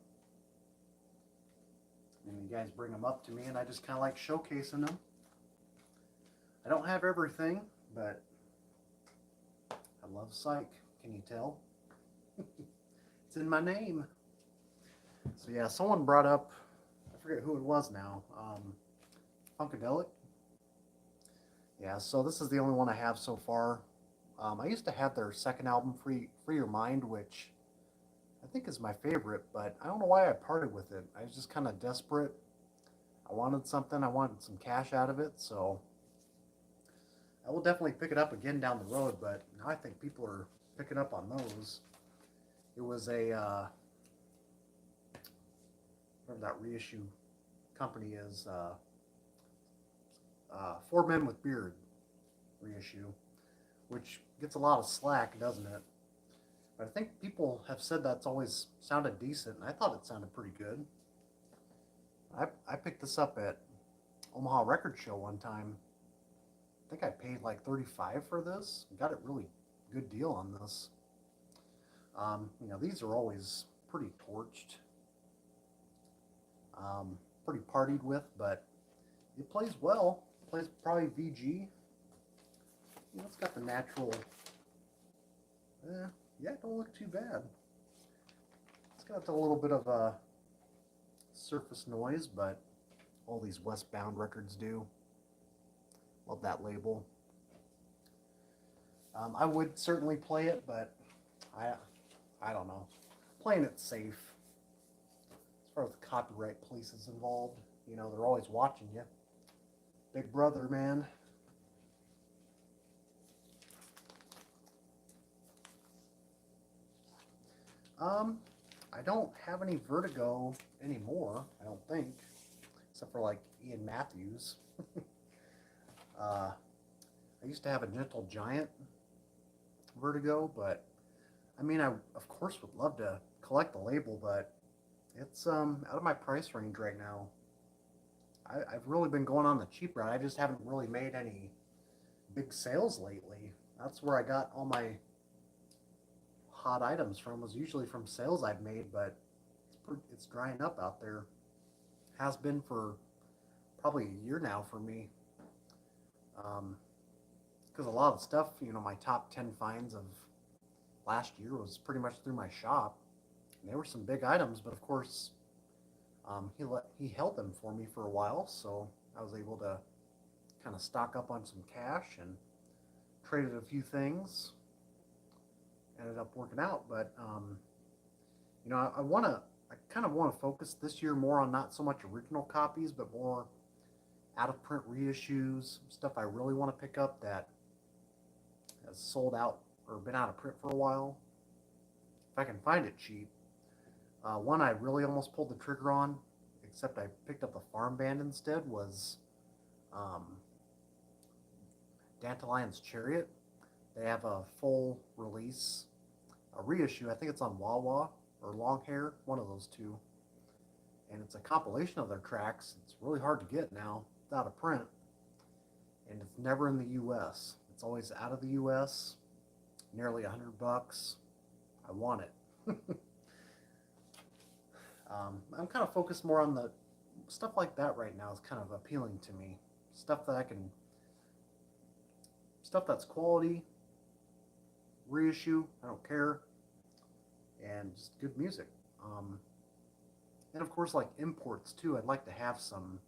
Speaker 1: And you guys bring them up to me, and I just kind of like showcasing them. I don't have everything, but I love psych. Can you tell? It's in my name. So yeah, someone brought up, I forget who it was now, PsycheDerek. Yeah, so this is the only one I have so far. I used to have their second album, Free Your Mind, which I think is my favorite, but I don't know why I parted with it. I was just kind of desperate. I wanted something. I wanted some cash out of it, so I will definitely pick it up again down the road, but now I think people are picking up on those. It was a, whatever that reissue company is, Four Men with Beard reissue, which gets a lot of slack, doesn't it? But I think people have said that's always sounded decent, and I thought it sounded pretty good. I picked this up at Omaha Record Show one time. I think I paid like $35 for this. Got a really good deal on this. You know, these are always pretty torched, pretty partied with, but it plays well. It plays probably VG. You know, it's got the natural. Yeah, it don't look too bad. It's got a little bit of a surface noise, but all these Westbound records do. Love that label. I would certainly play it, but I don't know. Playing it safe. As far as the copyright police is involved, you know, they're always watching you. Big brother, man. I don't have any Vertigo anymore, I don't think, except for like Ian Matthews. I used to have a Gentle Giant Vertigo, but I mean, I of course would love to collect the label, but it's out of my price range right now. I've really been going on the cheap route. I just haven't really made any big sales lately. That's where I got all my hot items from, was usually from sales I've made, but it's drying up out there. Has been for probably a year now for me. Because a lot of the stuff, you know, my top 10 finds of last year was pretty much through my shop. And there were some big items, but of course, he held them for me for a while, so I was able to kind of stock up on some cash and traded a few things. Ended up working out, but you know, I kind of want to focus this year more on not so much original copies, but more out of print reissues, stuff I really want to pick up that has sold out or been out of print for a while. If I can find it cheap. One I really almost pulled the trigger on, except I picked up the farm band instead, was um, Dandelion's Chariot. They have a full release, a reissue. I think it's on Wawa or Long Hair, one of those two. And it's a compilation of their tracks. It's really hard to get now. It's out of print. And it's never in the U.S. It's always out of the U.S. Nearly $100. I want it. I'm kind of focused more on the stuff like that right now. Is kind of appealing to me. Stuff that's quality, reissue. I don't care, and just good music. And of course, like imports too. I'd like to have some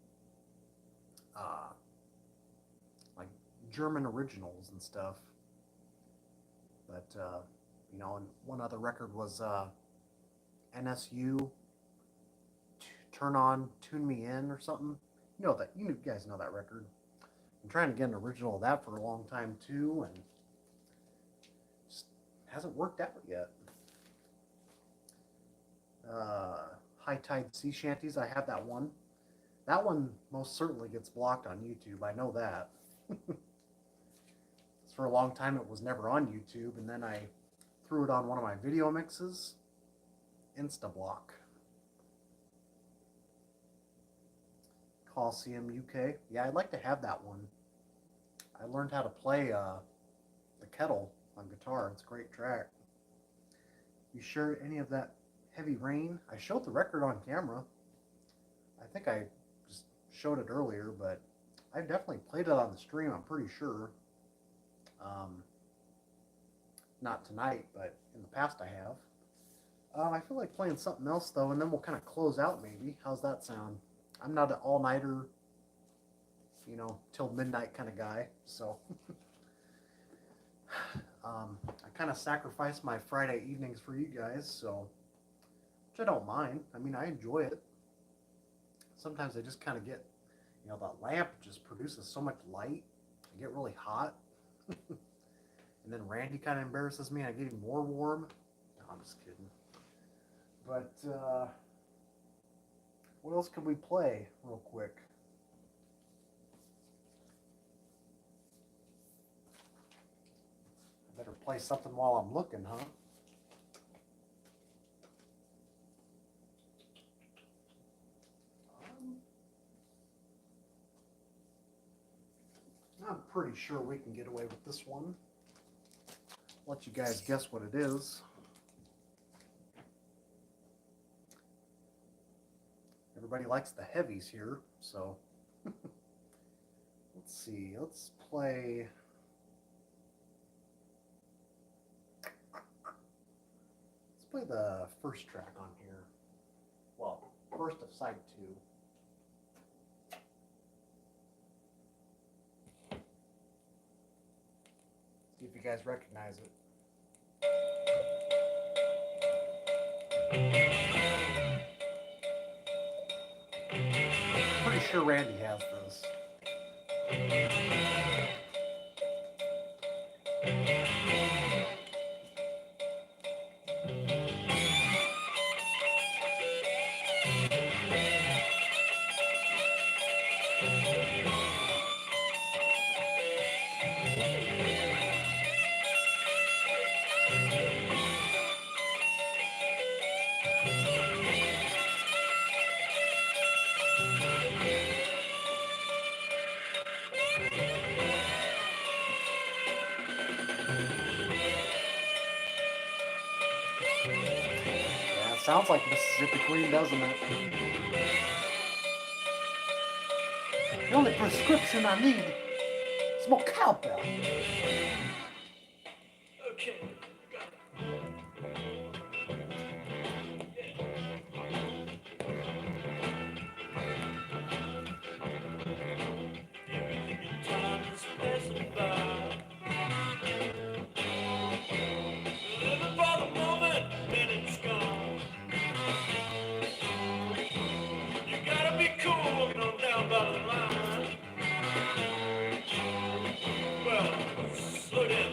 Speaker 1: like German originals and stuff. But and one other record was NSU. Turn On, Tune Me In, or something. You guys know that record. I'm trying to get an original of that for a long time too, and just hasn't worked out yet. High Tide Sea Shanties, I have that one. That one most certainly gets blocked on YouTube. I know that. For a long time it was never on YouTube, and then I threw it on one of my video mixes. Insta-block. Coliseum UK. Yeah, I'd like to have that one. I learned how to play the kettle on guitar. It's a great track. You sure any of that Heavy Rain? I showed the record on camera. I think I just showed it earlier, but I definitely played it on the stream, I'm pretty sure. Not tonight, but in the past I have. I feel like playing something else though, and then we'll kind of close out maybe. How's that sound? I'm not an all-nighter, till midnight kind of guy, so I kind of sacrifice my Friday evenings for you guys, so which I don't mind. I mean, I enjoy it. Sometimes I just kind of get, the lamp just produces so much light. I get really hot, and then Randy kind of embarrasses me, and I get even more warm. No, I'm just kidding. But what else could we play real quick? I better play something while I'm looking, huh? I'm pretty sure we can get away with this one. Let you guys guess what it is. Everybody likes the heavies here, so let's see. Let's play. Let's play the first track on here. Well, first of side 2. See if you guys recognize it. Pretty sure Randy has this. Sounds like Mississippi Queen, doesn't it? The only prescription I need is more cowbell.
Speaker 2: Okay. Time to specify. Living for the moment, then it's gone. You gotta be cool walking on down by the line. Well, slow down.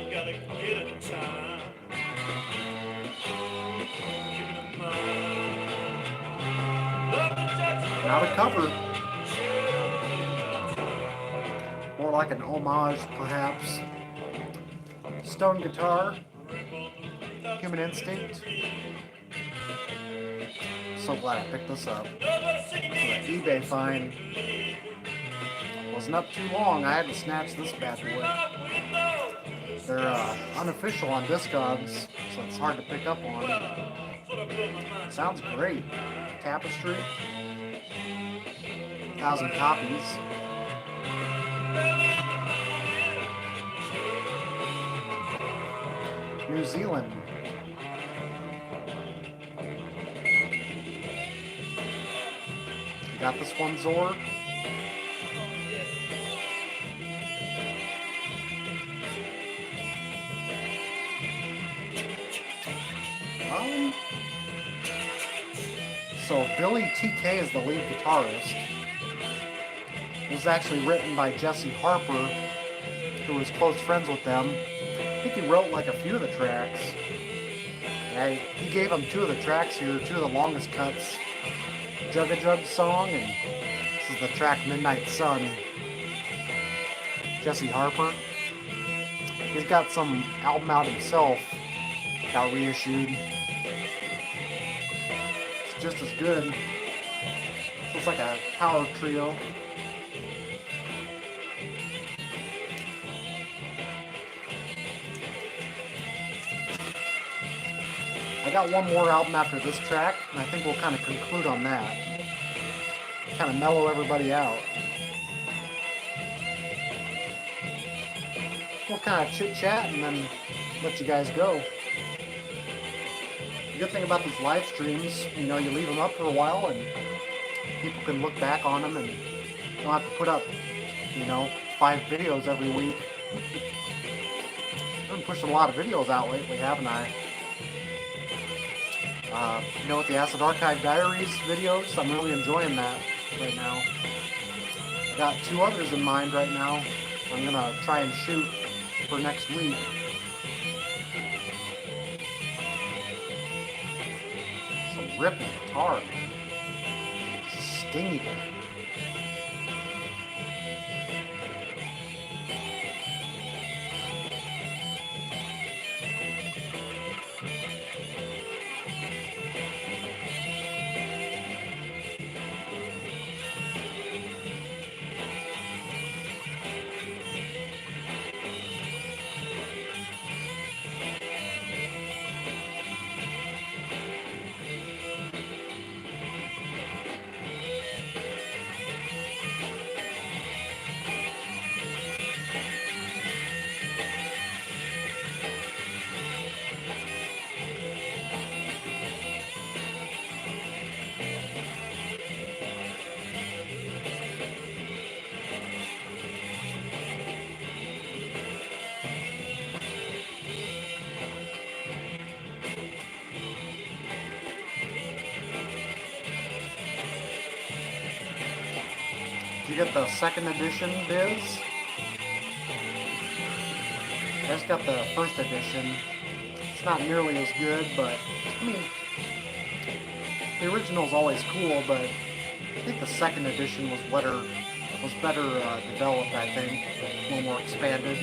Speaker 1: Not a cover. More like an homage, perhaps. Stone guitar. Human Instinct. So glad I picked this up. The eBay find. Wasn't up too long. I had to snatch this bad boy. They're unofficial on Discogs, so it's hard to pick up on. Sounds great. Tapestry. 1,000 copies. New Zealand. You got this one, Zor? So Billy TK is the lead guitarist. It was actually written by Jesse Harper, who was close friends with them. I think he wrote like a few of the tracks. He gave them 2 of the tracks here, 2 of the longest cuts. Jug a Jug song, and this is the track Midnight Sun. Jesse Harper. He's got some album out himself, got reissued. It's just as good. Looks like a power trio. I got one more album after this track, and I think we'll kind of conclude on that. Kind of mellow everybody out. We'll kind of chit-chat and then let you guys go. The good thing about these live streams, you know, you leave them up for a while and people can look back on them and you don't have to put up, you know, 5 videos every week. I've been pushing a lot of videos out lately, haven't I? You know, with the Acid Archive Diaries videos, I'm really enjoying that right now. I got 2 others in mind right now. I'm gonna try and shoot for next week. Some ripping guitar, stingy. You get the 2nd edition, Biz? I just got the 1st edition. It's not nearly as good, but I mean, the original's always cool, but I think the 2nd edition was better developed, I think, a little more expanded.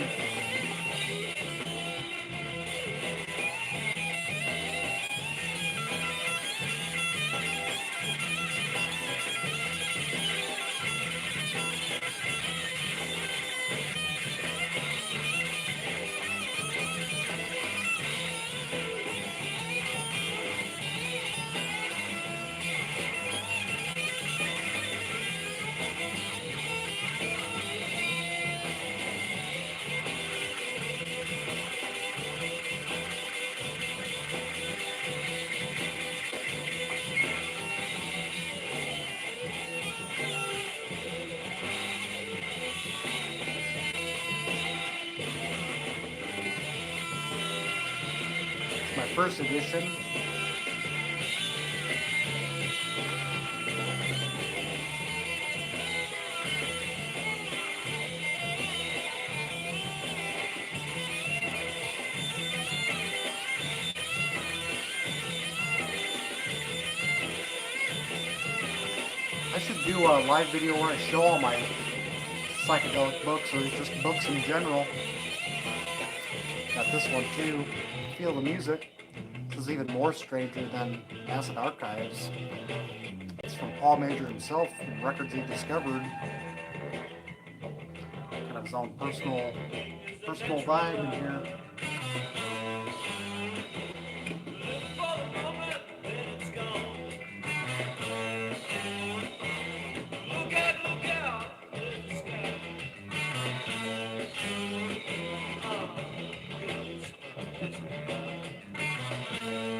Speaker 1: My 1st edition. I should do a live video where I show all my psychedelic books, or just books in general. Got this one too. Feel the Music. This is even more stranger than Acid Archives. It's from Paul Major himself, records he discovered. Kind of his own personal vibe in here.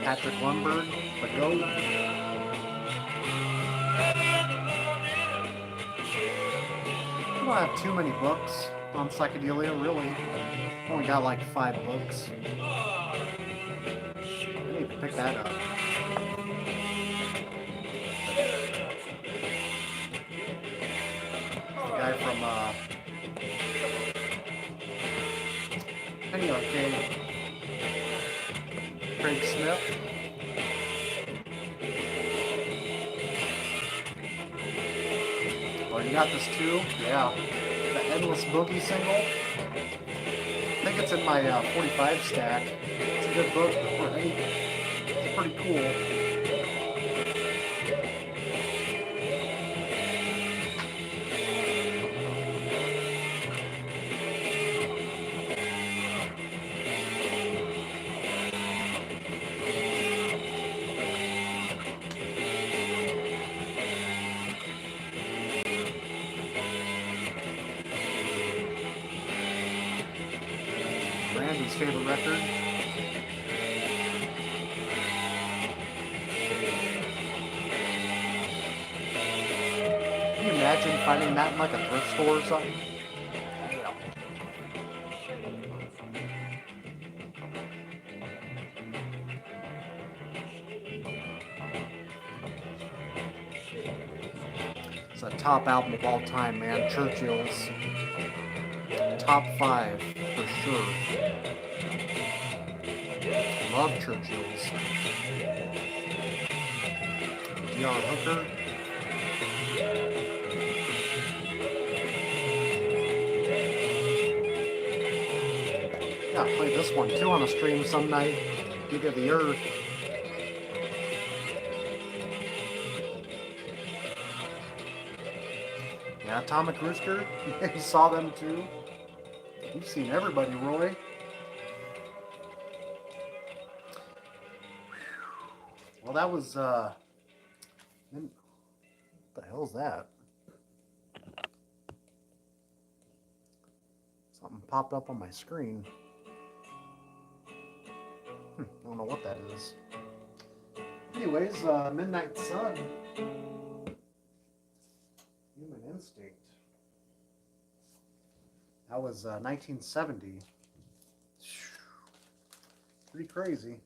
Speaker 1: Patrick Lundberg, The Goat. I don't have too many books on psychedelia, really. Only got like 5 books. I need to pick that up. The guy from Penny Arcade, Craig Smith. Oh, you got this too? Yeah. The Endless Boogie single. I think it's in my 45 stack. It's a good book, right? It's pretty cool. Randy's favorite record. Can you imagine finding that in like a thrift store or something? Yeah. It's a top album of all time, man. Churchill's. Top 5 for sure. Love Churchill's. D.R. Hooker. Yeah, play this one too on a stream some night. Gig of the Earth. Yeah, Atomic Rooster. You saw them too. You've seen everybody, Roy. Well, that was, what the hell's that? Something popped up on my screen. I don't know what that is. Anyways, Midnight Sun. Human Instinct. That was 1970. Pretty crazy.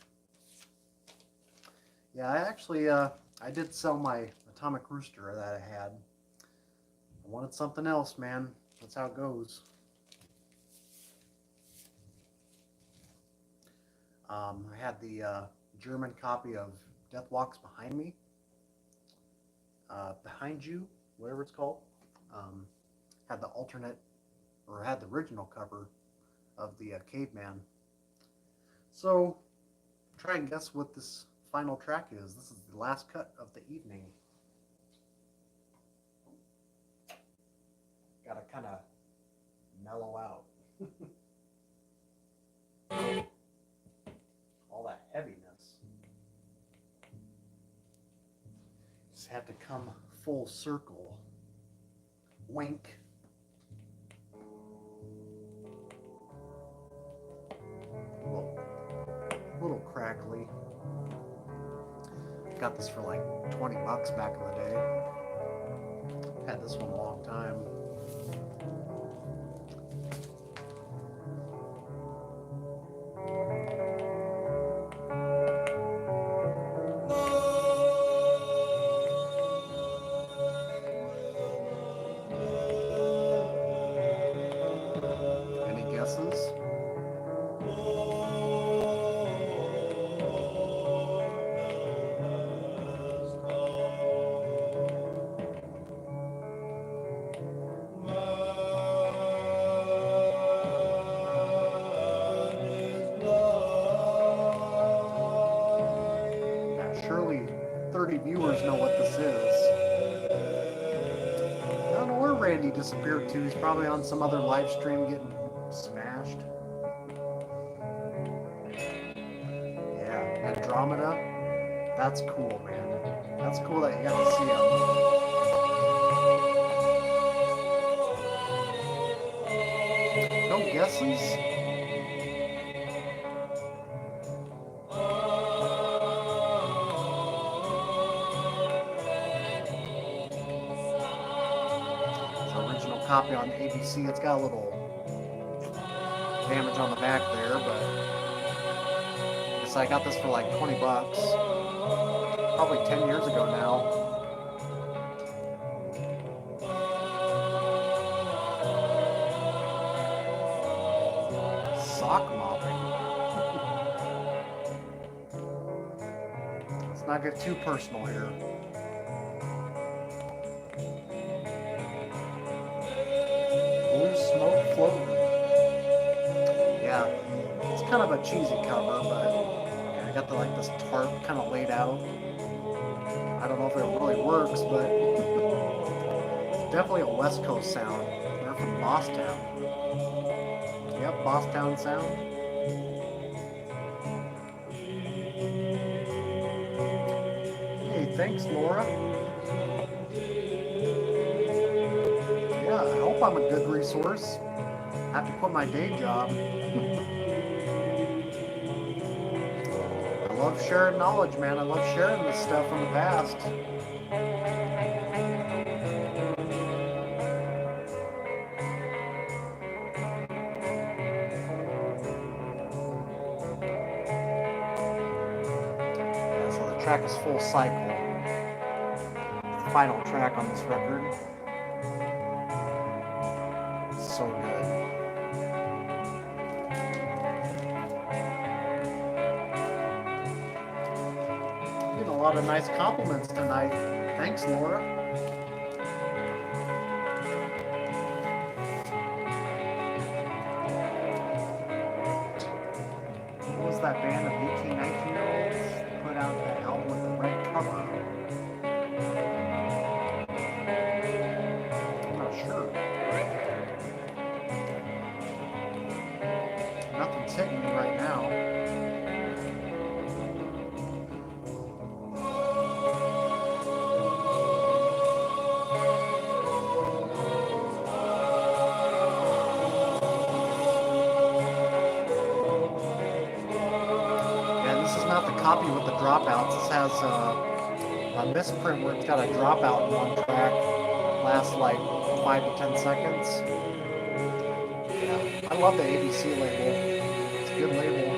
Speaker 1: Yeah, I actually, I did sell my Atomic Rooster that I had. I wanted something else, man. That's how it goes. I had the German copy of Death Walks Behind Me. Behind You, whatever it's called. Had the alternate, or had the original cover of the caveman. So, try and guess what this final track is. This is the last cut of the evening. Gotta kind of mellow out. All that heaviness. Just had to come full circle. Wink. Little crackly. Got this for like 20 bucks back in the day. Had this one a long time. Any guesses? viewers know what this is. I don't know where Randy disappeared to. He's probably on some other live stream getting smashed. Yeah, Andromeda. That's cool, man. That's cool that you got to see him. No guesses? Copy on ABC. It's got a little damage on the back there, but I guess I got this for like 20 bucks. Probably 10 years ago now. Sock mopping. Let's not get too personal here. Smoke floating. Yeah, it's kind of a cheesy cover, but yeah, I got the like this tarp kind of laid out. I don't know if it really works, but it's definitely a West Coast sound. They're from Bosstown. Yep, Bosstown sound. Hey, thanks, Laura. I hope I'm a good resource. I have to quit my day job. I love sharing knowledge, man. I love sharing this stuff from the past. Yeah, so the track is Full Cycle. The final track on this record. So good. Getting a lot of nice compliments tonight. Thanks, Laura. What was that band of 18, 19-year-olds that put out that album with the red cover? I'm not sure. Nothing's hitting me right now. Yeah, this is not the copy with the dropouts. This has a misprint where it's got a dropout in one track. Lasts like 5 to 10 seconds. Yeah, I love the ABC label. It's a good label.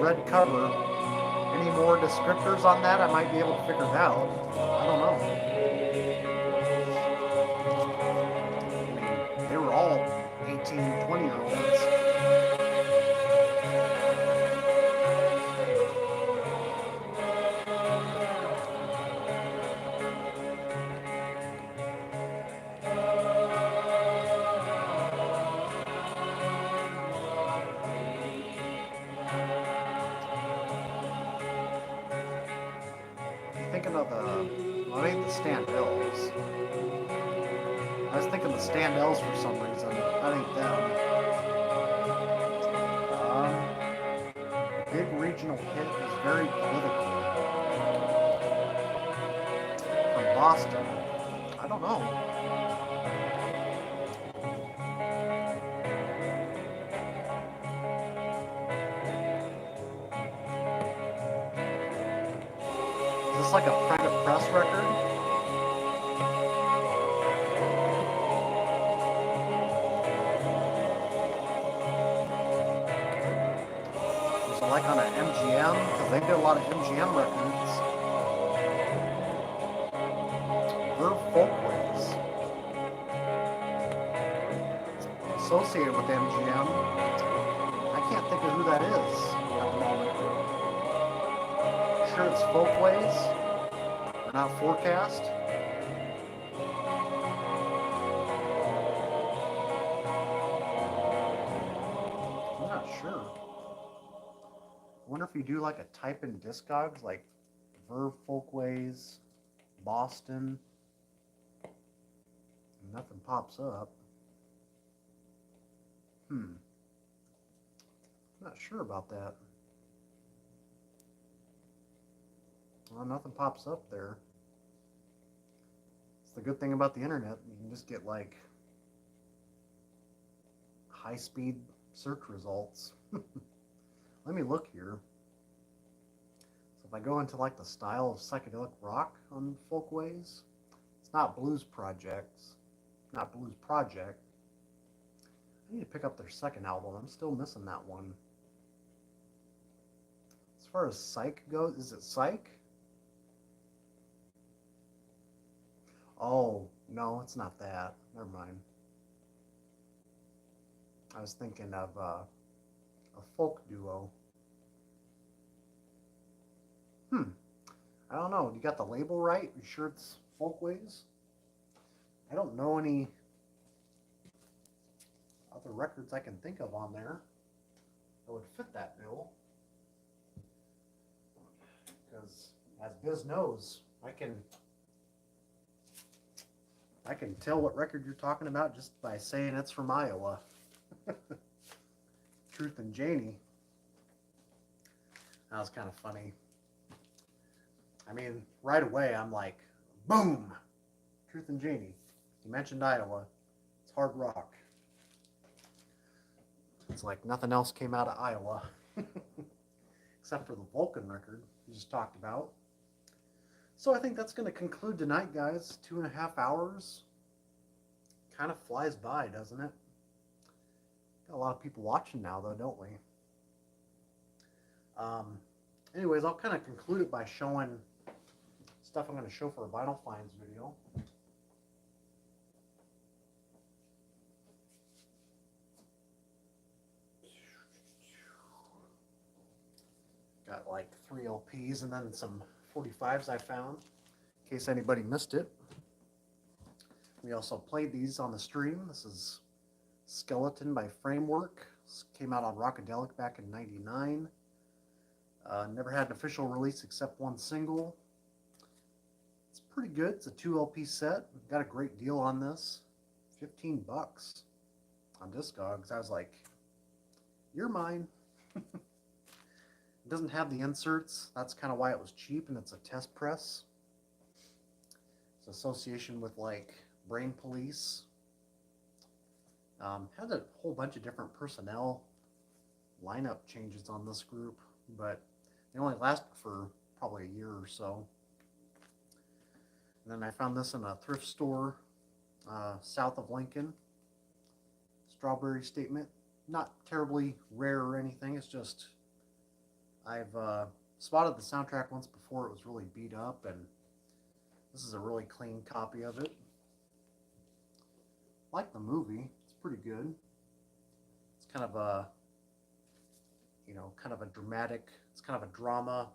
Speaker 1: Red cover. Any more descriptors on that? I might be able to figure it out. I don't know. I mean, they were all 18, 20-year-olds. Thinking of well, it ain't the Standells. I was thinking the Standells for some reason. That ain't them. Big regional hit is very political. From Boston. I don't know. Is this like a private press record? Is it like on an MGM? Because they did a lot of MGM records. Verve Folkways. Associated with MGM. I can't think of who that is at the moment. Sure it's Folkways, not Forecast. I wonder if you do like a type in Discogs, like Verve Folkways, Boston. Nothing pops up. I'm not sure about that. Well, nothing pops up there. It's the good thing about the internet. You can just get like high-speed search results. Let me look here. So if I go into like the style of psychedelic rock on Folkways, it's not Blues Projects, not Blues Project. I need to pick up their second album. I'm still missing that one. As far as Psych goes, is it Psych? Oh, no, it's not that. Never mind. I was thinking of a folk duo. I don't know. You got the label right? You sure it's Folkways? I don't know any other records I can think of on there that would fit that bill. Because as Biz knows, I can tell what record you're talking about just by saying it's from Iowa. Truth and Janie. That was kind of funny. I mean, right away I'm like, boom! Truth and Janie. You mentioned Iowa. It's hard rock. It's like nothing else came out of Iowa. Except for the Vulcan record we just talked about. So I think that's going to conclude tonight, guys. 2.5 hours. Kind of flies by, doesn't it? Got a lot of people watching now, though, don't we? Anyways, I'll kind of conclude it by showing stuff I'm going to show for a Vinyl Finds video. Got like 3 LPs and then some 45s I found, in case anybody missed it. We also played these on the stream. This is Skeleton by Framework. This came out on Rockadelic back in '99. Never had an official release except one single. It's pretty good. It's a 2 LP set. Got a great deal on this. $15 on Discogs. I was like, you're mine. It doesn't have the inserts. That's kind of why it was cheap, and it's a test press. It's association with like Brain Police. Had a whole bunch of different personnel lineup changes on this group, but they only lasted for probably a year or so. And then I found this in a thrift store south of Lincoln. Strawberry Statement. Not terribly rare or anything. It's just I've spotted the soundtrack once before. It was really beat up, and this is a really clean copy of it. Like the movie. It's pretty good. It's kind of a, kind of a dramatic, it's kind of a drama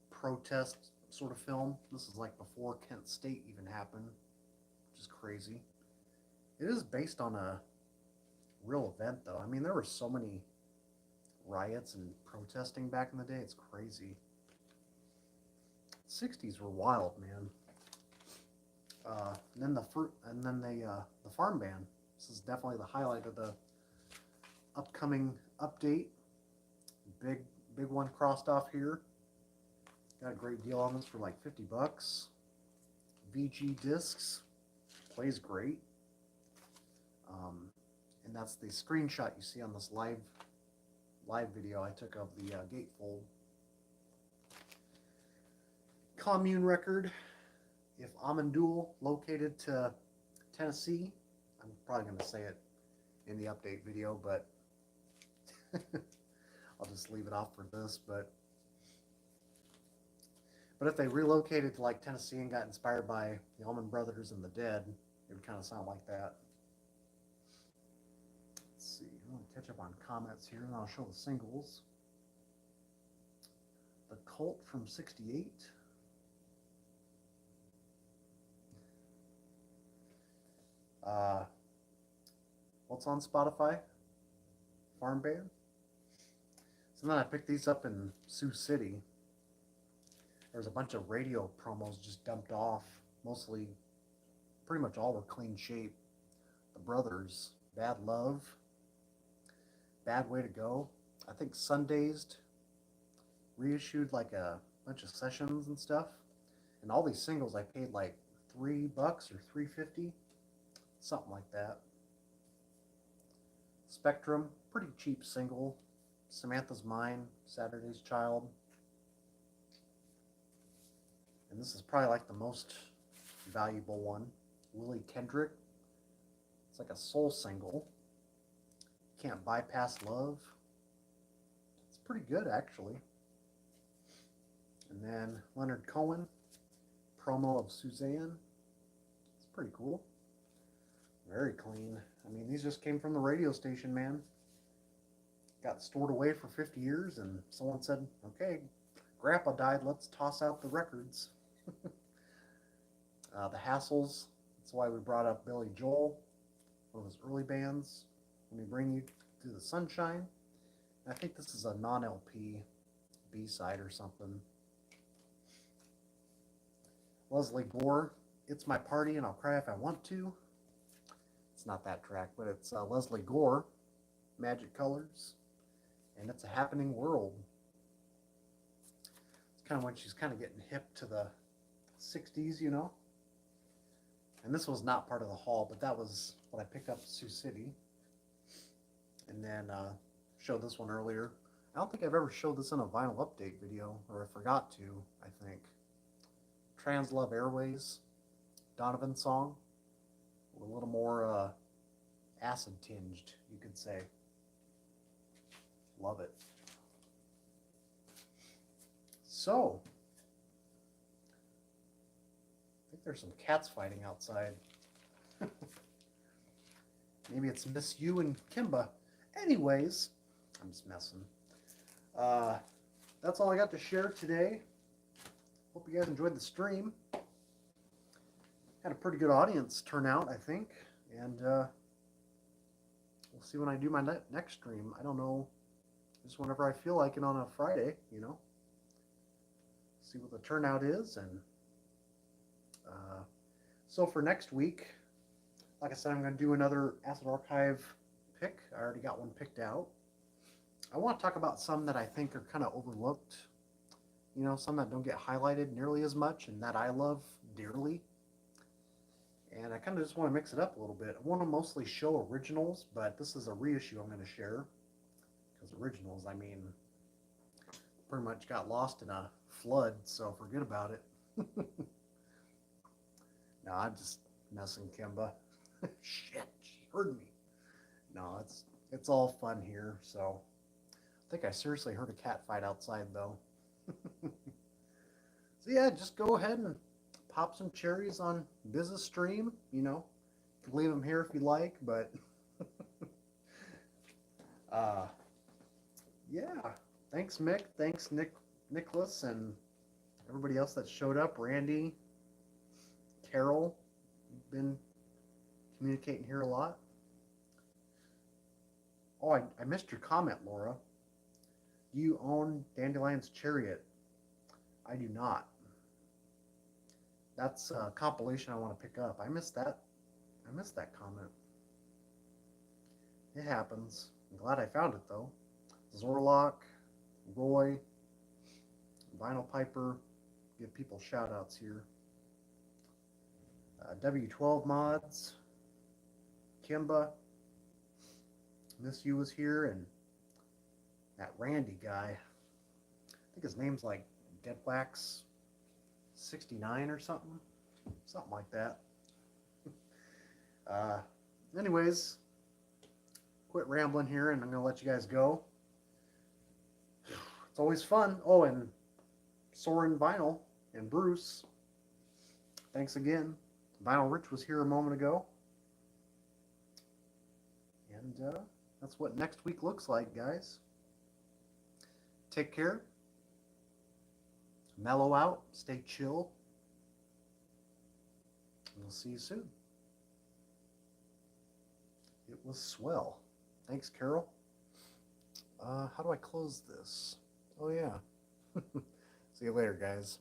Speaker 1: protest sort of film. This is like before Kent State even happened, which is crazy. It is based on a real event, though. I mean, there were so many riots and protesting back in the day. It's crazy. 60s were wild, man. And then the farm band. This is definitely the highlight of the upcoming update. Big one crossed off here. Got a great deal on this for like $50. VG discs. Plays great. And that's the screenshot you see on this live video I took of the Gatefold. Commune record. If Amandul located to Tennessee, I'm probably going to say it in the update video, but I'll just leave it off for this. But if they relocated to like Tennessee and got inspired by the Almond Brothers and the Dead, it would kind of sound like that. Let's see. I'm going to catch up on comments here, and I'll show the singles. The Cult from '68. What's on Spotify? Farm Band. So then I picked these up in Sioux City. There's a bunch of radio promos just dumped off. Mostly, pretty much all were clean shape. The Brothers, Bad Love, Bad Way to Go. I think Sundazed reissued like a bunch of sessions and stuff. And all these singles I paid like $3 or $3.50, something like that. Spectrum, pretty cheap single. Samantha's Mine, Saturday's Child. And this is probably like the most valuable one. Willie Kendrick. It's like a soul single. Can't Bypass Love. It's pretty good actually. And then Leonard Cohen, promo of Suzanne. It's pretty cool. Very clean. I mean, these just came from the radio station, man. Got stored away for 50 years, and someone said, okay, Grandpa died, let's toss out the records. The Hassles, that's why we brought up Billy Joel, one of his early bands, When We Bring You to the Sunshine. And I think this is a non-LP B-side or something. Leslie Gore, It's My Party and I'll Cry If I Want To. It's not that track, but it's Leslie Gore, Magic Colors, and It's a Happening World. It's kind of when she's kind of getting hip to the 60s, you know. And this was not part of the haul, but that was what I picked up at Sioux City. And then showed this one earlier. I don't think I've ever showed this in a vinyl update video, or I forgot to, I think. Trans Love Airways, Donovan song. A little more acid tinged, you could say. Love it. So, I think there's some cats fighting outside. Maybe it's Miss You and Kimba. Anyways, I'm just messing. That's all I got to share today. Hope you guys enjoyed the stream. Had a pretty good audience turnout, I think. And we'll see when I do my next stream. I don't know. Just whenever I feel like it on a Friday, you know. See what the turnout is. And so for next week, like I said, I'm going to do another Acid Archive pick. I already got one picked out. I want to talk about some that I think are kind of overlooked. You know, some that don't get highlighted nearly as much and that I love dearly. And I kind of just want to mix it up a little bit. I want to mostly show originals, but this is a reissue I'm going to share. Because originals, I mean, pretty much got lost in a flood, so forget about it. No, I'm just messing, Kimba. Shit, she heard me. No, it's all fun here, so. I think I seriously heard a cat fight outside, though. So yeah, just go ahead and pop some cherries on Biz's stream. You know, you can leave them here if you like, but yeah. Thanks, Mick. Thanks, Nicholas, and everybody else that showed up. Randy, Carol, you've been communicating here a lot. Oh, I missed your comment, Laura. Do you own Dandelion's Chariot? I do not. That's a compilation I want to pick up. I missed that. I missed that comment. It happens. I'm glad I found it, though. Zorlock, Roy, Vinyl Piper. Give people shout-outs here. W12 Mods, Kimba, Miss You was here, and that Randy guy. I think his name's like Deadwax 69 or something. Something like that. Anyways, quit rambling here, and I'm going to let you guys go. It's always fun. Oh, and Saurin Vinyl and Bruce. Thanks again. Vinyl Rich was here a moment ago. And that's what next week looks like, guys. Take care. Mellow out. Stay chill. And we'll see you soon. It was swell. Thanks, Carol. How do I close this? Oh, yeah. See you later, guys.